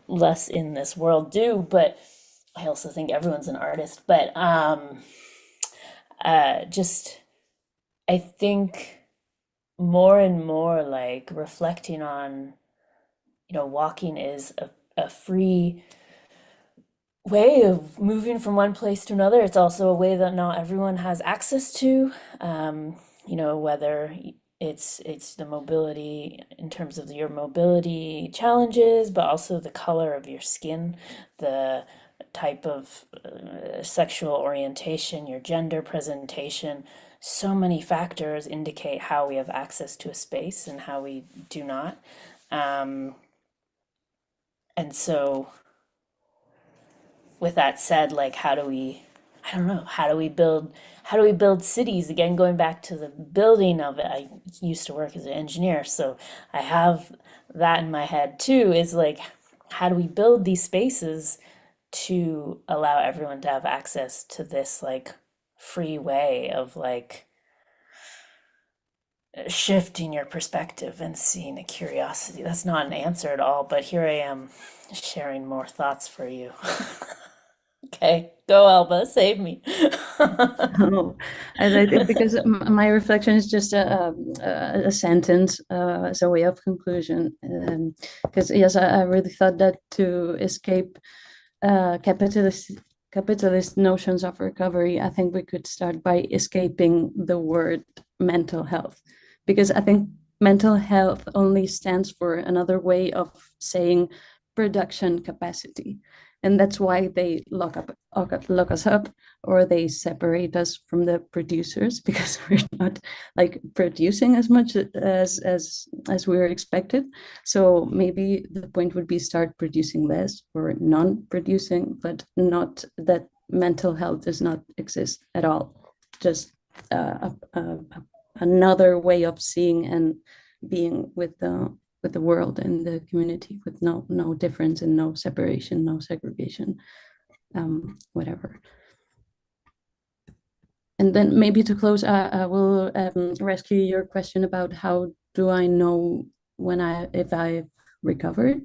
less in this world do. But I also think everyone's an artist. But just I think more and more like reflecting on, walking is a free way of moving from one place to another. It's also a way that not everyone has access to, whether it's the mobility in terms of your mobility challenges, but also the color of your skin, the type of sexual orientation, your gender presentation. So many factors indicate how we have access to a space and how we do not. And so with that said, like how do we build cities? Again, going back to the building of it, I used to work as an engineer, so I have that in my head too, is like how do we build these spaces to allow everyone to have access to this like free way of like shifting your perspective and seeing a curiosity. That's not an answer at all, but here I am sharing more thoughts for you. Okay, go Alba, save me. Oh, because my reflection is just a sentence as a way of conclusion. Because yes, I really thought that to escape capitalist notions of recovery, I think we could start by escaping the word mental health, because I think mental health only stands for another way of saying production capacity. And that's why they lock us up, or they separate us from the producers, because we're not like producing as much as we were expected. So maybe the point would be start producing less or non-producing, but not that mental health does not exist at all. Just another way of seeing and being with the world and the community, with no difference and no separation, no segregation, whatever. And then maybe to close, I will rescue your question about how do I know if I've recovered.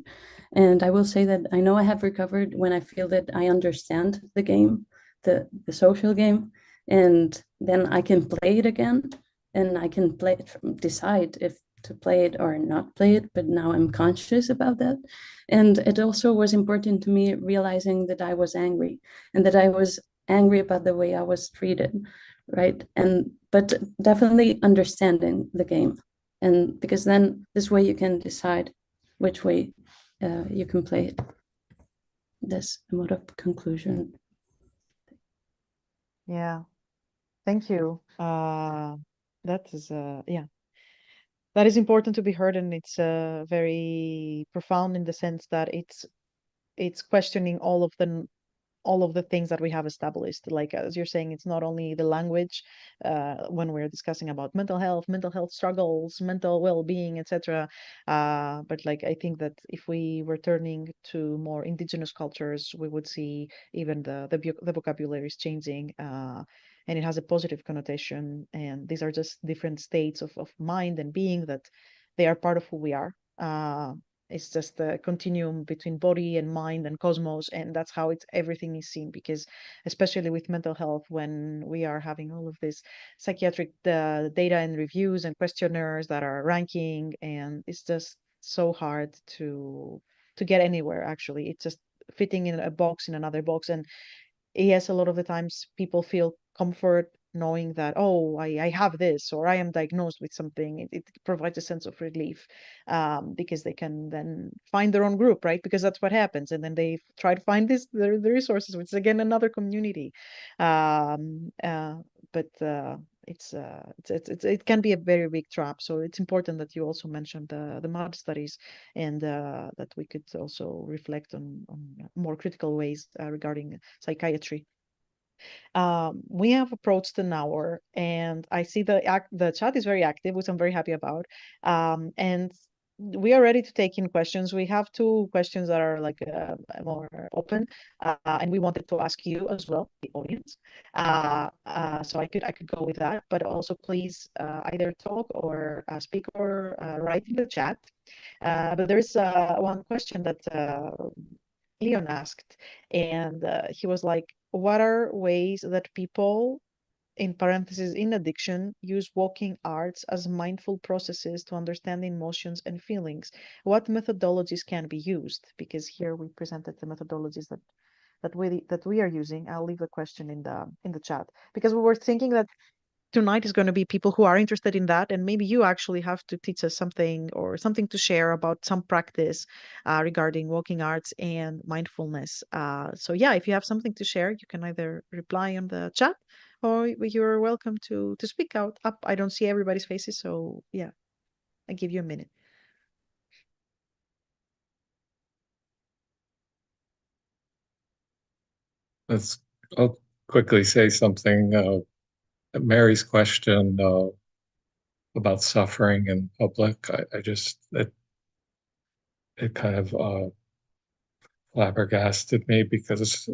And I will say that I know I have recovered when I feel that I understand the game, the social game, and then I can play it again, and I can decide if to play it or not play it, but now I'm conscious about that. And it also was important to me realizing that I was angry, and that I was angry about the way I was treated, right? But definitely understanding the game, and because then this way you can decide which way you can play it. This mode of conclusion. Yeah, thank you. That is yeah, that is important to be heard, and it's very profound in the sense that it's questioning all of the things that we have established. Like as you're saying, it's not only the language when we're discussing about mental health struggles, mental well-being, etc. But like I think that if we were turning to more indigenous cultures, we would see even the vocabulary is changing. And it has a positive connotation, and these are just different states of mind and being that they are part of who we are. It's just the continuum between body and mind and cosmos, and that's how it's everything is seen. Because especially with mental health, when we are having all of this psychiatric data and reviews and questionnaires that are ranking, and it's just so hard to get anywhere. Actually, it's just fitting in a box in another box. And yes, a lot of the times people feel comfort knowing that, oh, I have this, or I am diagnosed with something. It provides a sense of relief, because they can then find their own group, right? Because that's what happens. And then they try to find the resources, which is again another community. Um, uh, but it can be a very big trap. So it's important that you also mentioned the mud studies, and that we could also reflect on more critical ways regarding psychiatry. We have approached an hour, and I see the chat is very active, which I'm very happy about. And we are ready to take in questions. We have two questions that are like more open, and we wanted to ask you as well, the audience. So I could go with that, but also please either talk or speak or write in the chat. But there's one question that Leon asked, and he was like, "What are ways that people, in parentheses, in addiction, use walking arts as mindful processes to understand emotions and feelings? What methodologies can be used?" Because here we presented the methodologies that we are using. I'll leave the question in the chat, because we were thinking that tonight is going to be people who are interested in that, and maybe you actually have to teach us something or something to share about some practice regarding walking arts and mindfulness. So yeah, if you have something to share, you can either reply on the chat, or you're welcome to speak out up. I don't see everybody's faces, so yeah, I give you a minute. Let's, I'll quickly say something. Mary's question about suffering in public, I just, it kind of flabbergasted me because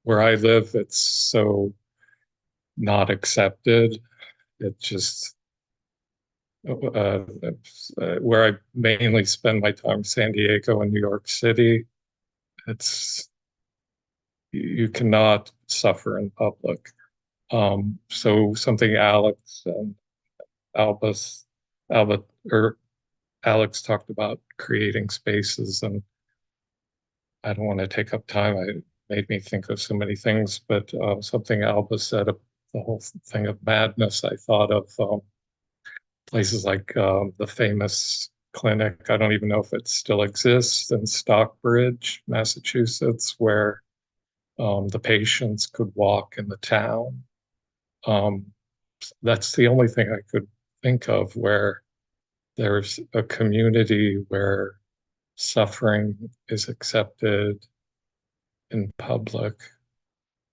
where I live, it's so not accepted. It just, where I mainly spend my time, San Diego and New York City, it's, you cannot suffer in public. So something Alex and Albus, Albert, or Alex talked about creating spaces, and I don't want to take up time. It made me think of so many things, but something Albus said, the whole thing of madness, I thought of places like the famous clinic. I don't even know if it still exists in Stockbridge, Massachusetts, where the patients could walk in the town. That's the only thing I could think of where there's a community where suffering is accepted in public.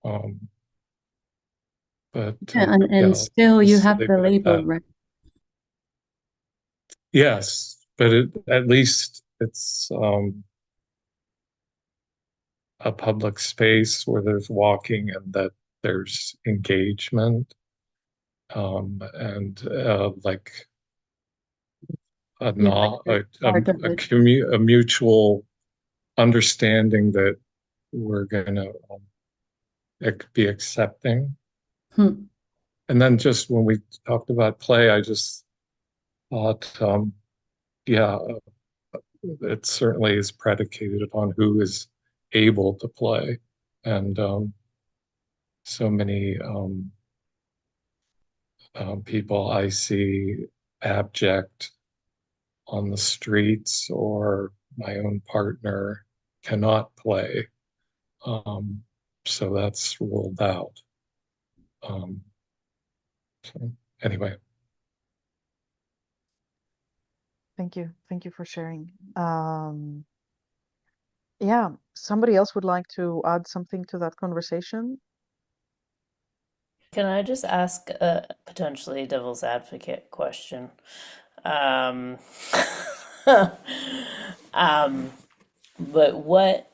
Um, but Yeah, and still you have the label, right? Yes, but at least it's a public space where there's walking and that there's engagement, and like a Yeah, not like part of it. a mutual understanding that we're gonna be accepting. Hmm. And then just when we talked about play, I just thought, yeah, it certainly is predicated on who is able to play. And so many people I see abject on the streets, or my own partner cannot play. So that's ruled out. So anyway. Thank you. Thank you for sharing. Yeah, somebody else would like to add something to that conversation? Can I just ask a potentially devil's advocate question? Um, but what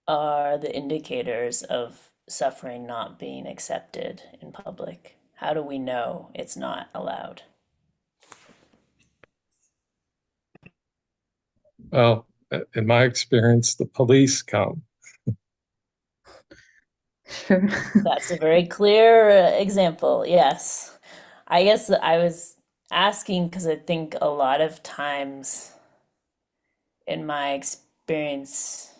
are the indicators of suffering not being accepted in public? How do we know it's not allowed? Well, in my experience, the police come. Sure. That's a very clear example, yes. I guess I was asking because I think a lot of times in my experience,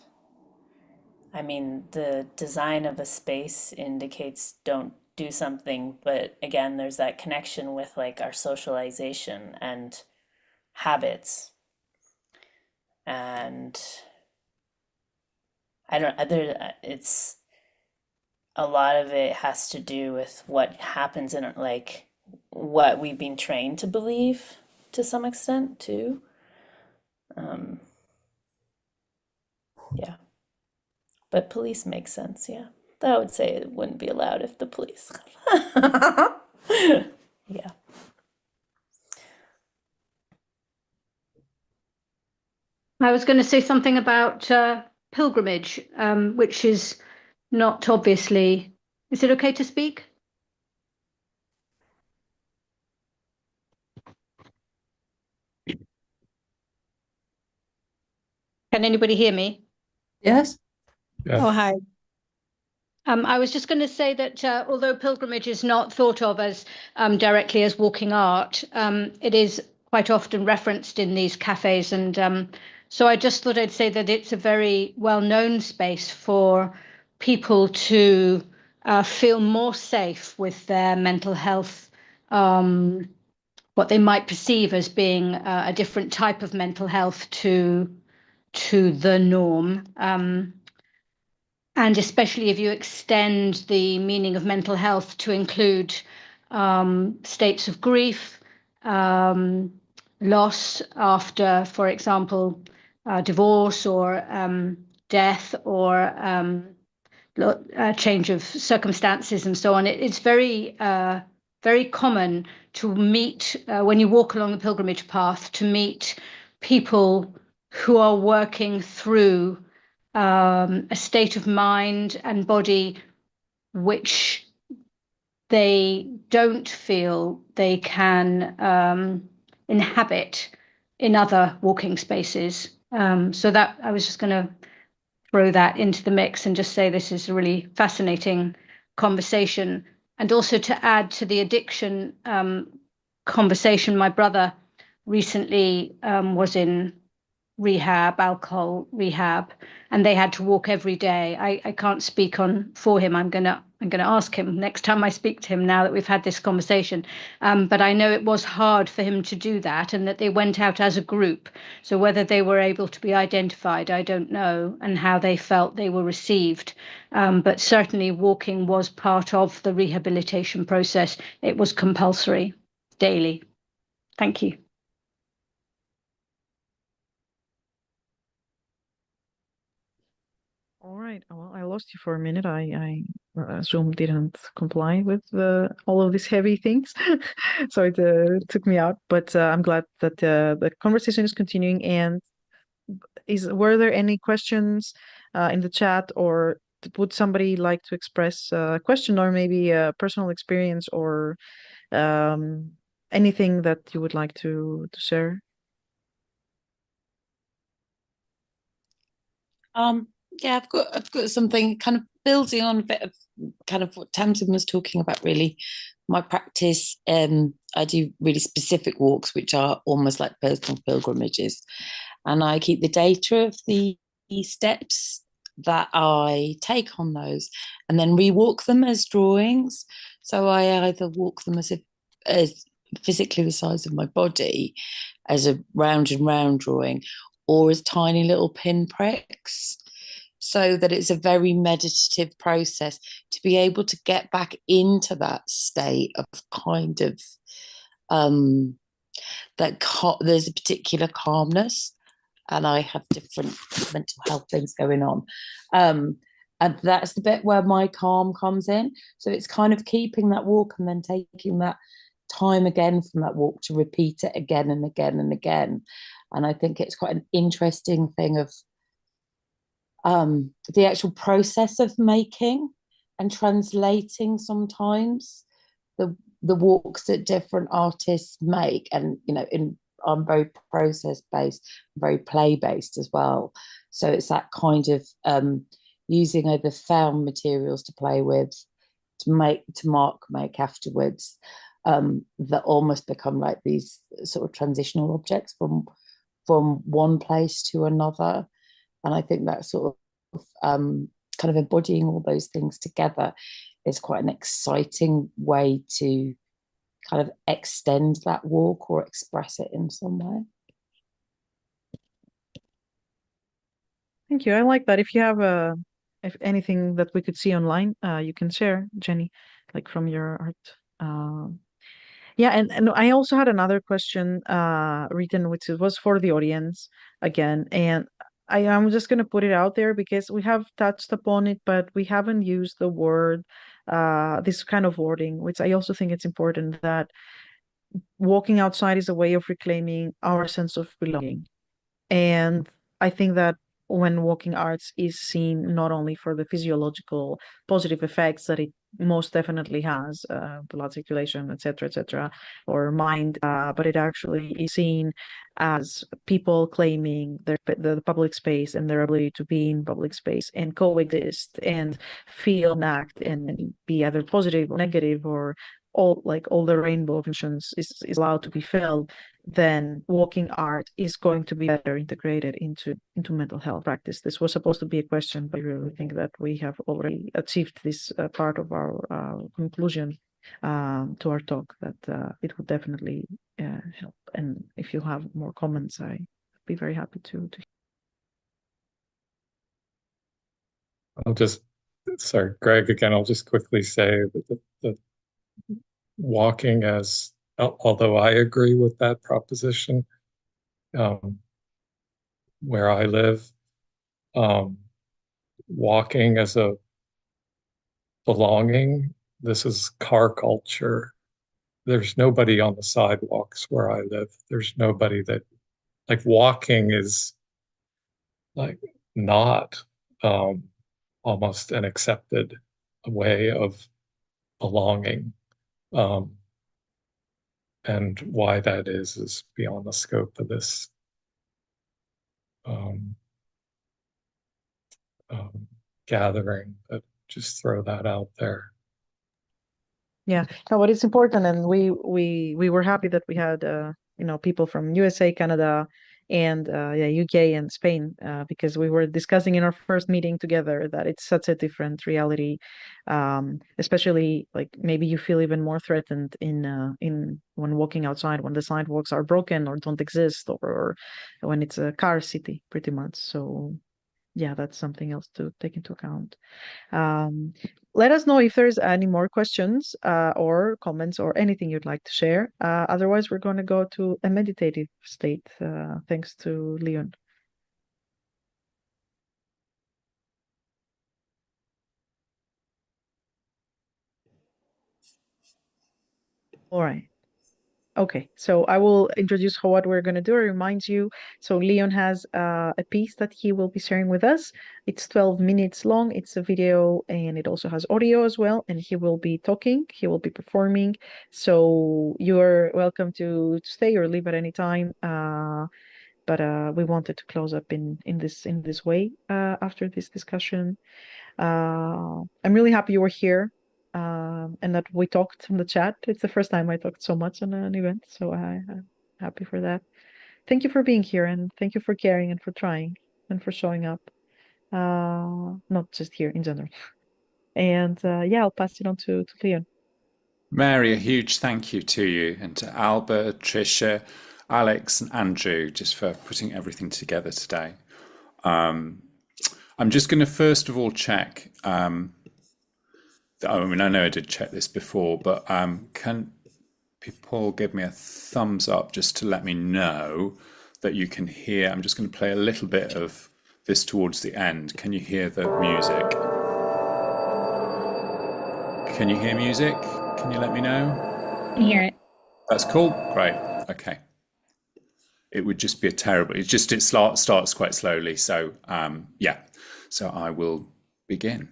I mean, the design of a space indicates don't do something, but again, there's that connection with like our socialization and habits. And I don't, it's a lot of it has to do with what happens in like what we've been trained to believe to some extent too. Um, yeah. But police make sense, yeah. I would say it wouldn't be allowed if the police. Yeah. I was going to say something about pilgrimage, which is not obviously. Is it okay to speak? Can anybody hear me? Yes. Yes. Oh, hi. I was just going to say that although pilgrimage is not thought of as directly as walking art, it is quite often referenced in these cafes. And so I just thought I'd say that it's a very well-known space for people to feel more safe with their mental health, what they might perceive as being a different type of mental health to the norm. And especially if you extend the meaning of mental health to include states of grief, loss after, for example, divorce or death or change of circumstances and so on. It's very, very common to meet, when you walk along the pilgrimage path, to meet people who are working through a state of mind and body which they don't feel they can inhabit in other walking spaces. So that I was just going to throw that into the mix and just say this is a really fascinating conversation. And also to add to the addiction conversation, my brother recently was in rehab, alcohol rehab, and they had to walk every day. I can't speak on for him. I'm gonna ask him next time I speak to him, now that we've had this conversation. But I know it was hard for him to do that, and that they went out as a group. So whether they were able to be identified, I don't know, and how they felt they were received. But certainly walking was part of the rehabilitation process. It was compulsory daily. Thank you. All right. Well, I lost you for a minute. I Zoom didn't comply with all of these heavy things, so it took me out. But I'm glad that the conversation is continuing. And were there any questions in the chat, or would somebody like to express a question or maybe a personal experience or anything that you would like to share? Yeah, I've got something kind of building on a bit of kind of what Tamsin was talking about, really. My practice, I do really specific walks, which are almost like personal pilgrimages. And I keep the data of the steps that I take on those and then rewalk them as drawings. So I either walk them as physically the size of my body, as a round and round drawing, or as tiny little pinpricks, so that it's a very meditative process to be able to get back into that state of kind of there's a particular calmness, and I have different mental health things going on. And that's the bit where my calm comes in. So it's kind of keeping that walk and then taking that time again from that walk to repeat it again and again and again. And I think it's quite an interesting thing of the actual process of making and translating sometimes the walks that different artists make. And I'm very process based, very play based as well. So it's that kind of using either found materials to play with, to make afterwards, that almost become like these sort of transitional objects from one place to another. And I think that sort of kind of embodying all those things together is quite an exciting way to kind of extend that walk or express it in some way. Thank you. I like that. If you have if anything that we could see online, you can share, Jenny, like from your art. Yeah, and I also had another question written, which was for the audience again, and I am just going to put it out there because we have touched upon it, but we haven't used the word, this kind of wording, which I also think it's important that walking outside is a way of reclaiming our sense of belonging. And I think that when walking arts is seen not only for the physiological positive effects that it most definitely has, blood circulation, etc., or mind, but it actually is seen as people claiming the public space and their ability to be in public space and coexist and feel and act and be either positive or negative or all the rainbow of emotions is allowed to be felt, then walking art is going to be better integrated into mental health practice. This was supposed to be a question, but I really think that we have already achieved this part of our conclusion to our talk, that it would definitely help. And if you have more comments, I'd be very happy to. Sorry, Greg, again, I'll just quickly say that the walking as, although I agree with that proposition, where I live, walking as a belonging, this is car culture. There's nobody on the sidewalks where I live. There's nobody that, like, walking is like not almost an accepted way of belonging. And why that is beyond the scope of this gathering, but just throw that out there. Yeah, no, but it's important, and we were happy that we had people from USA, Canada, and yeah, UK and Spain, because we were discussing in our first meeting together that it's such a different reality, especially like maybe you feel even more threatened in when walking outside when the sidewalks are broken or don't exist, or when it's a car city, pretty much. So yeah, that's something else to take into account. Let us know if there's any more questions or comments or anything you'd like to share. Otherwise, we're going to go to a meditative state, thanks to Leon. All right. Okay, so I will introduce what we're going to do. I remind you, so Leon has a piece that he will be sharing with us. It's 12 minutes long. It's a video and it also has audio as well. And he will be talking, he will be performing. So you're welcome to stay or leave at any time. But we wanted to close up in this way after this discussion. I'm really happy you were here, and that we talked in the chat. It's the first time I talked so much on an event, so I'm happy for that. Thank you for being here, and thank you for caring and for trying and for showing up. not just here in general. And yeah, I'll pass it on to Leon. Mary, a huge thank you to you, and to Albert, Tricia, Alex, and Andrew, just for putting everything together today. I'm just going to first of all check. I know I did check this before, but can people give me a thumbs up just to let me know that you can hear? I'm just going to play a little bit of this towards the end. Can you hear the music? Can you hear music? Can you let me know? I can hear it. That's cool. Great. Okay. It would just be a terrible. It starts quite slowly. So yeah. So I will begin.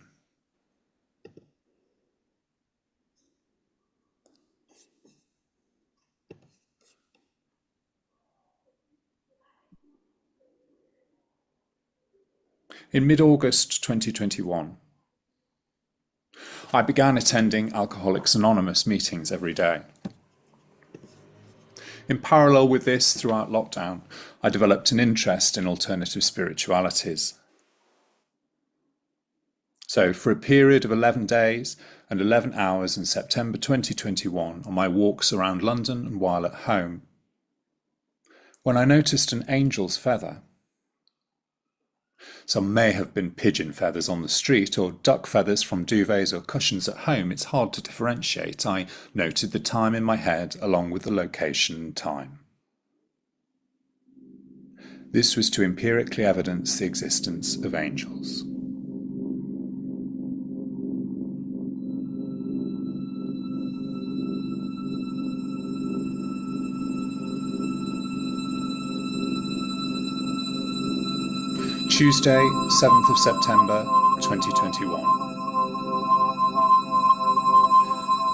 In mid-August 2021, I began attending Alcoholics Anonymous meetings every day. In parallel with this, throughout lockdown, I developed an interest in alternative spiritualities. So for a period of 11 days and 11 hours in September 2021, on my walks around London and while at home, when I noticed an angel's feather. Some may have been pigeon feathers on the street or duck feathers from duvets or cushions at home. It's hard to differentiate. I noted the time in my head along with the location and time. This was to empirically evidence the existence of angels. Tuesday, 7th of September, 2021.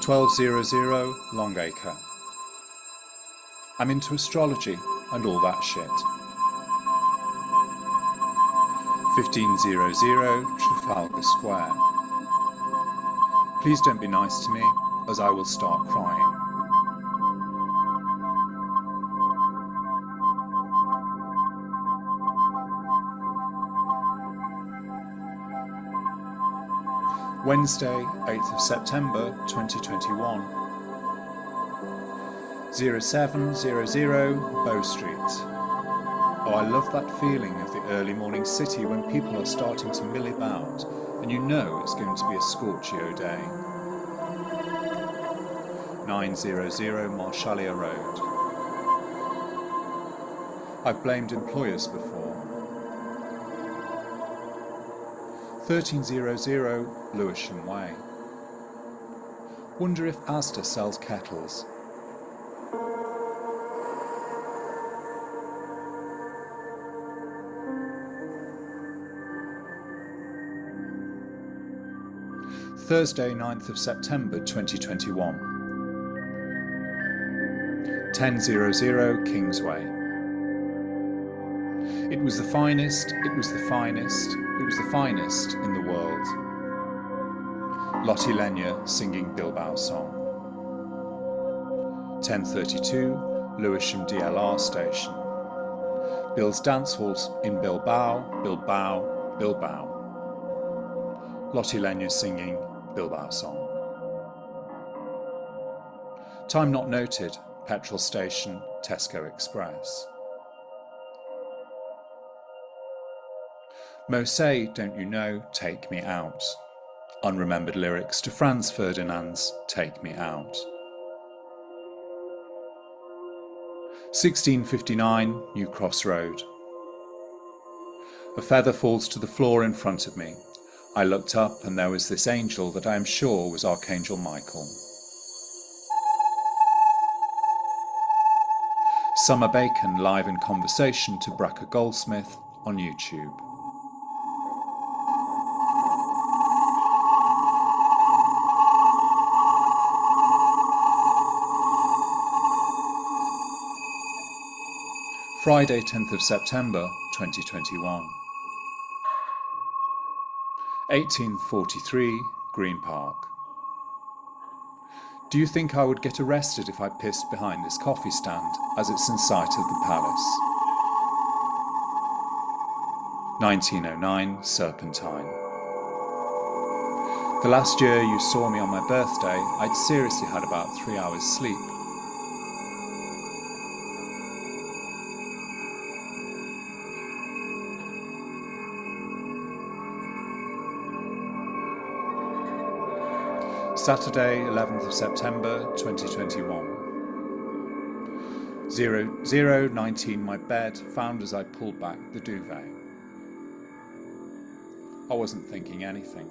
1200 Longacre. I'm into astrology and all that shit. 1500 Trafalgar Square. Please don't be nice to me, as I will start crying. Wednesday, 8th of September, 2021. 0700 Bow Street. Oh, I love that feeling of the early morning city when people are starting to mill about and you know it's going to be a scorchio day. 900 Marshallia Road. I've blamed employers before. 1300 Lewisham Way. Wonder if Asda sells kettles. Thursday, 9th of September 2021. 1000 Kingsway. It was the finest, it was the finest, it was the finest in the world. Lottie Lenya singing Bilbao song. 10:32 Lewisham DLR station. Bill's dance halls in Bilbao, Bilbao, Bilbao. Lottie Lenya singing Bilbao song. Time not noted, petrol station, Tesco Express. Mo say, don't you know, take me out. Unremembered lyrics to Franz Ferdinand's Take Me Out. 1659 New Cross Road. A feather falls to the floor in front of me. I looked up and there was this angel that I am sure was Archangel Michael. Summer Bacon live in conversation to Bracker Goldsmith on YouTube. Friday, 10th of September, 2021. 1843, Green Park. Do you think I would get arrested if I pissed behind this coffee stand, as it's in sight of the palace? 1909 Serpentine. The last year you saw me on my birthday, I'd seriously had about 3 hours sleep. Saturday, 11th of September 2021. 0019 my bed, found as I pulled back the duvet. I wasn't thinking anything.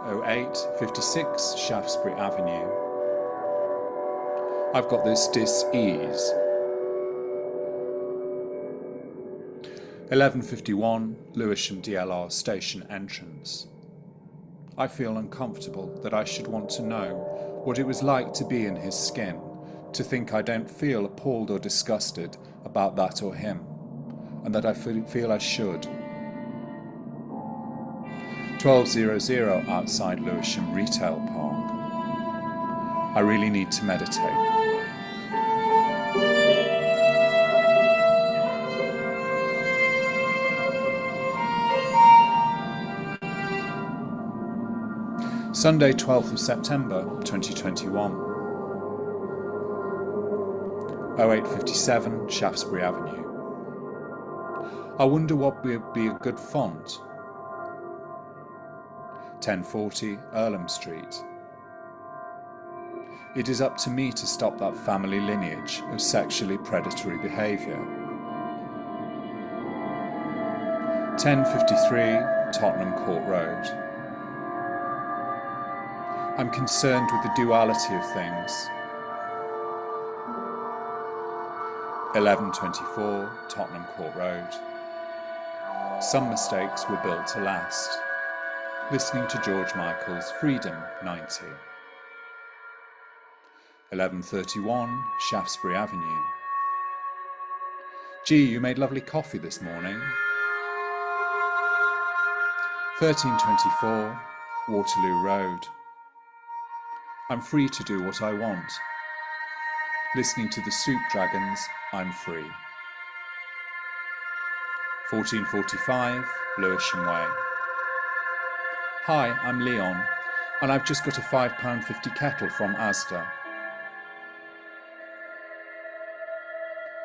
0856 Shaftesbury Avenue. I've got this dis-ease. 11:51 Lewisham DLR station entrance. I feel uncomfortable that I should want to know what it was like to be in his skin, to think I don't feel appalled or disgusted about that or him, and that I feel I should. 12:00 outside Lewisham Retail Park. I really need to meditate. Sunday, 12th of September 2021. 0857 Shaftesbury Avenue. I wonder what would be a good font. 1040 Earlham Street. It is up to me to stop that family lineage of sexually predatory behaviour. 1053 Tottenham Court Road. I'm concerned with the duality of things. 1124 Tottenham Court Road. Some mistakes were built to last. Listening to George Michael's Freedom 90. 1131 Shaftesbury Avenue. Gee, you made lovely coffee this morning. 1324 Waterloo Road. I'm free to do what I want. Listening to the Soup Dragons, I'm free. 1445 Lewisham Way. Hi, I'm Leon, and I've just got a £5.50 kettle from Asda.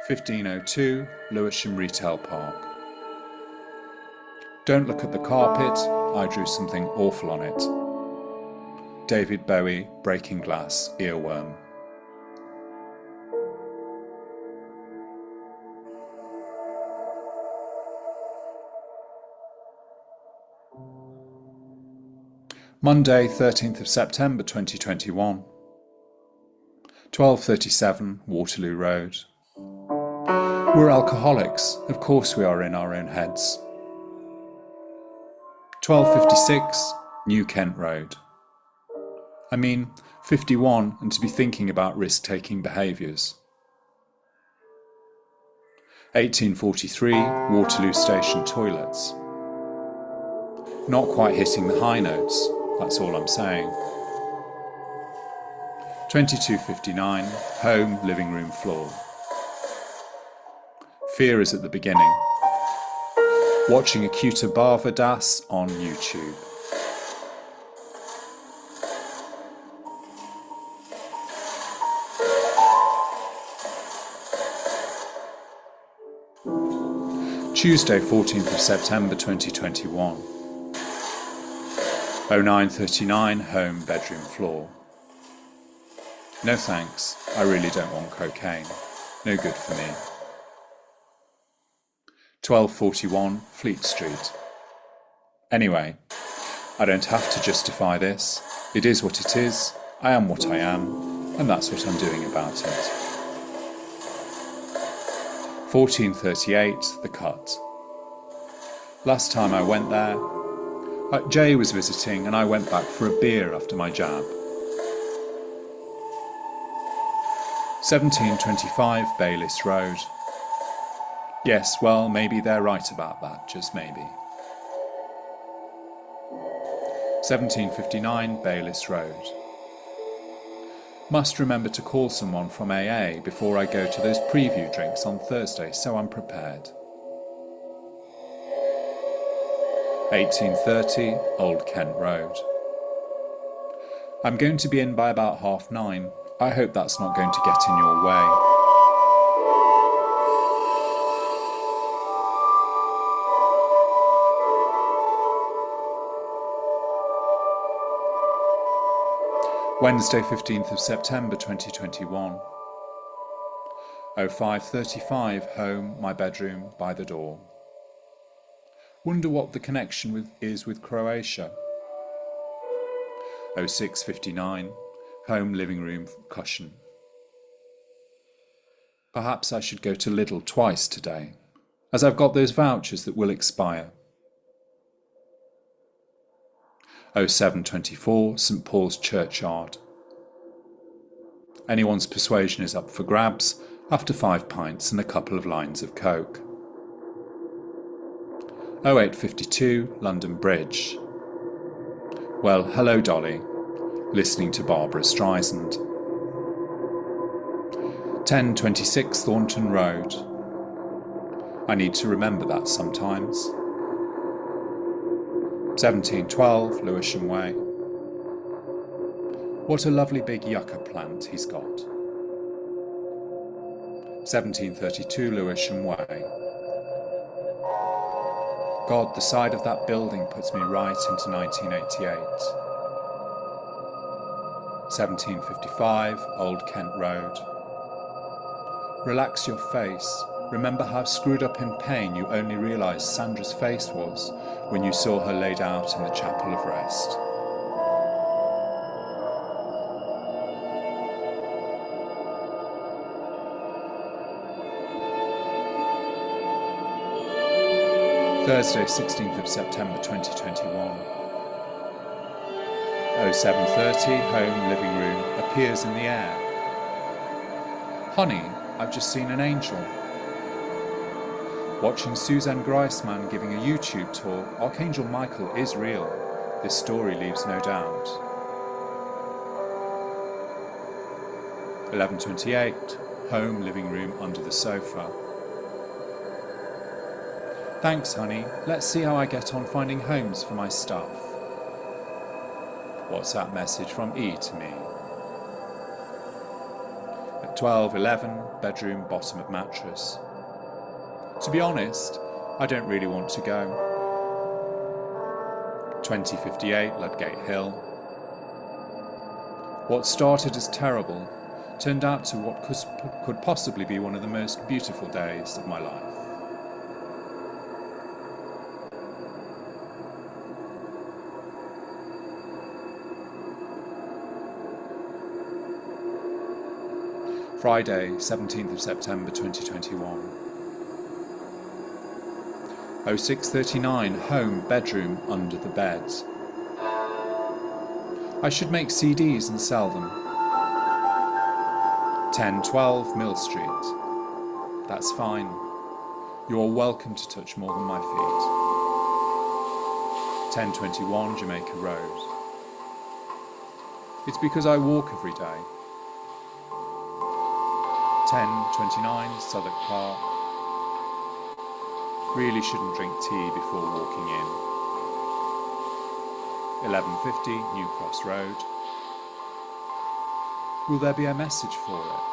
1502 Lewisham Retail Park. Don't look at the carpet, I drew something awful on it. David Bowie, Breaking Glass, Earworm. Monday, 13th of September 2021. 12:37 Waterloo Road. We're alcoholics, of course we are in our own heads. 12:56 New Kent Road. I mean, 51 and to be thinking about risk-taking behaviours. 1843 Waterloo Station Toilets. Not quite hitting the high notes, that's all I'm saying. 22:59 Home Living Room Floor. Fear is at the beginning. Watching Akuta Bhava Das on YouTube. Tuesday, 14th of September 2021. 09:39 Home Bedroom Floor. No thanks, I really don't want cocaine. No good for me. 12:41 Fleet Street. Anyway, I don't have to justify this. It is what it is, I am what I am, and that's what I'm doing about it. 14:38 The Cut. Last time I went there, Jay was visiting and I went back for a beer after my jab. 1725 Bayliss Road. Yes, well, maybe they're right about that, just maybe. 1759 Bayliss Road. Must remember to call someone from AA before I go to those preview drinks on Thursday, so I'm prepared. 1830 Old Kent Road. I'm going to be in by about 9:30. I hope that's not going to get in your way. Wednesday, 15th of September 2021. 05:35, home, my bedroom, by the door. Wonder what the connection is with Croatia. 06:59, home, living room, cushion. Perhaps I should go to Lidl twice today, as I've got those vouchers that will expire. 07:24, St Paul's Churchyard. Anyone's persuasion is up for grabs after 5 pints and a couple of lines of coke. 08:52, London Bridge. Well, hello Dolly, listening to Barbara Streisand. 10:26, Thornton Road. I need to remember that sometimes. 17:12, Lewisham Way. What a lovely big yucca plant he's got. 17:32, Lewisham Way. God, the side of that building puts me right into 1988. 17:55, Old Kent Road. Relax your face. Remember how screwed up in pain you only realised Sandra's face was when you saw her laid out in the Chapel of Rest. Thursday, 16th of September 2021. 07:30, home, living room, appears in the air. Honey, I've just seen an angel. Watching Suzanne Greisman giving a YouTube talk, Archangel Michael is real. This story leaves no doubt. 11:28, home, living room, under the sofa. Thanks, honey. Let's see how I get on finding homes for my stuff. WhatsApp message from E to me. At 12:11, bedroom, bottom of mattress. To be honest, I don't really want to go. 20:58, Ludgate Hill. What started as terrible turned out to what could possibly be one of the most beautiful days of my life. Friday, 17th of September 2021. 06:39, home, bedroom, under the bed. I should make CDs and sell them. 10:12, Mill Street. That's fine. You are welcome to touch more than my feet. 10:21, Jamaica Road. It's because I walk every day. 10:29, Southwark Park. Really shouldn't drink tea before walking in. 11:50, New Cross Road. Will there be a message for it?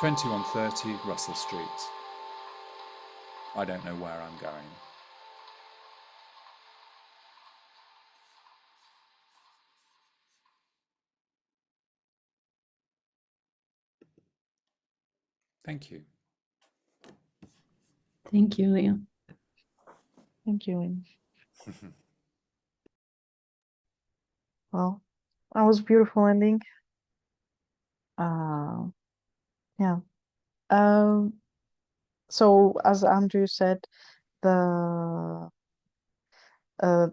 21:30, Russell Street. I don't know where I'm going. Thank you. Thank you, Leah. Thank you. Lynn. Well, that was a beautiful ending. Yeah. So as Andrew said, the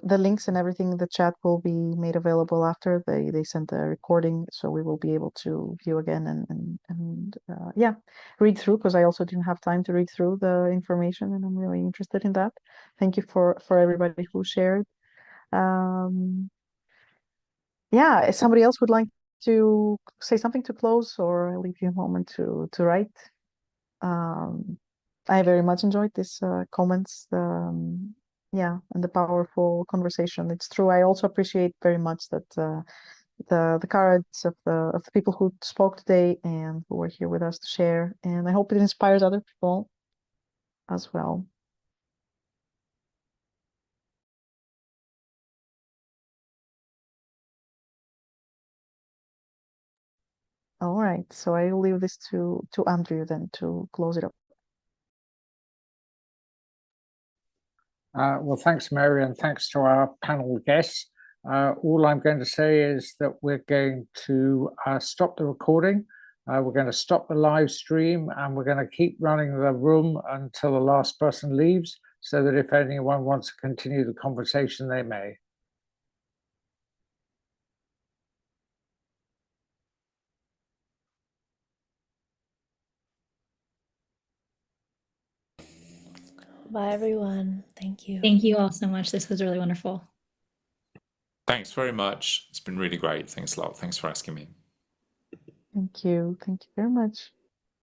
links and everything in the chat will be made available after they send the recording, so we will be able to view again and yeah, read through, because I also didn't have time to read through the information, and I'm really interested in that. Thank you for everybody who shared. Yeah, if somebody else would like to say something to close, or I'll leave you a moment to write. I very much enjoyed these comments, yeah, and the powerful conversation. It's true. I also appreciate very much that the courage of the people who spoke today and who were here with us to share. And I hope it inspires other people as well. All right, so I will leave this to Andrew then to close it up. Well, thanks, Mary, and thanks to our panel guests. All I'm going to say is that we're going to stop the recording. We're going to stop the live stream, and we're going to keep running the room until the last person leaves, so that if anyone wants to continue the conversation, they may. Bye, everyone. Thank you. Thank you all so much. This was really wonderful. Thanks very much. It's been really great. Thanks a lot. Thanks for asking me. Thank you. Thank you very much.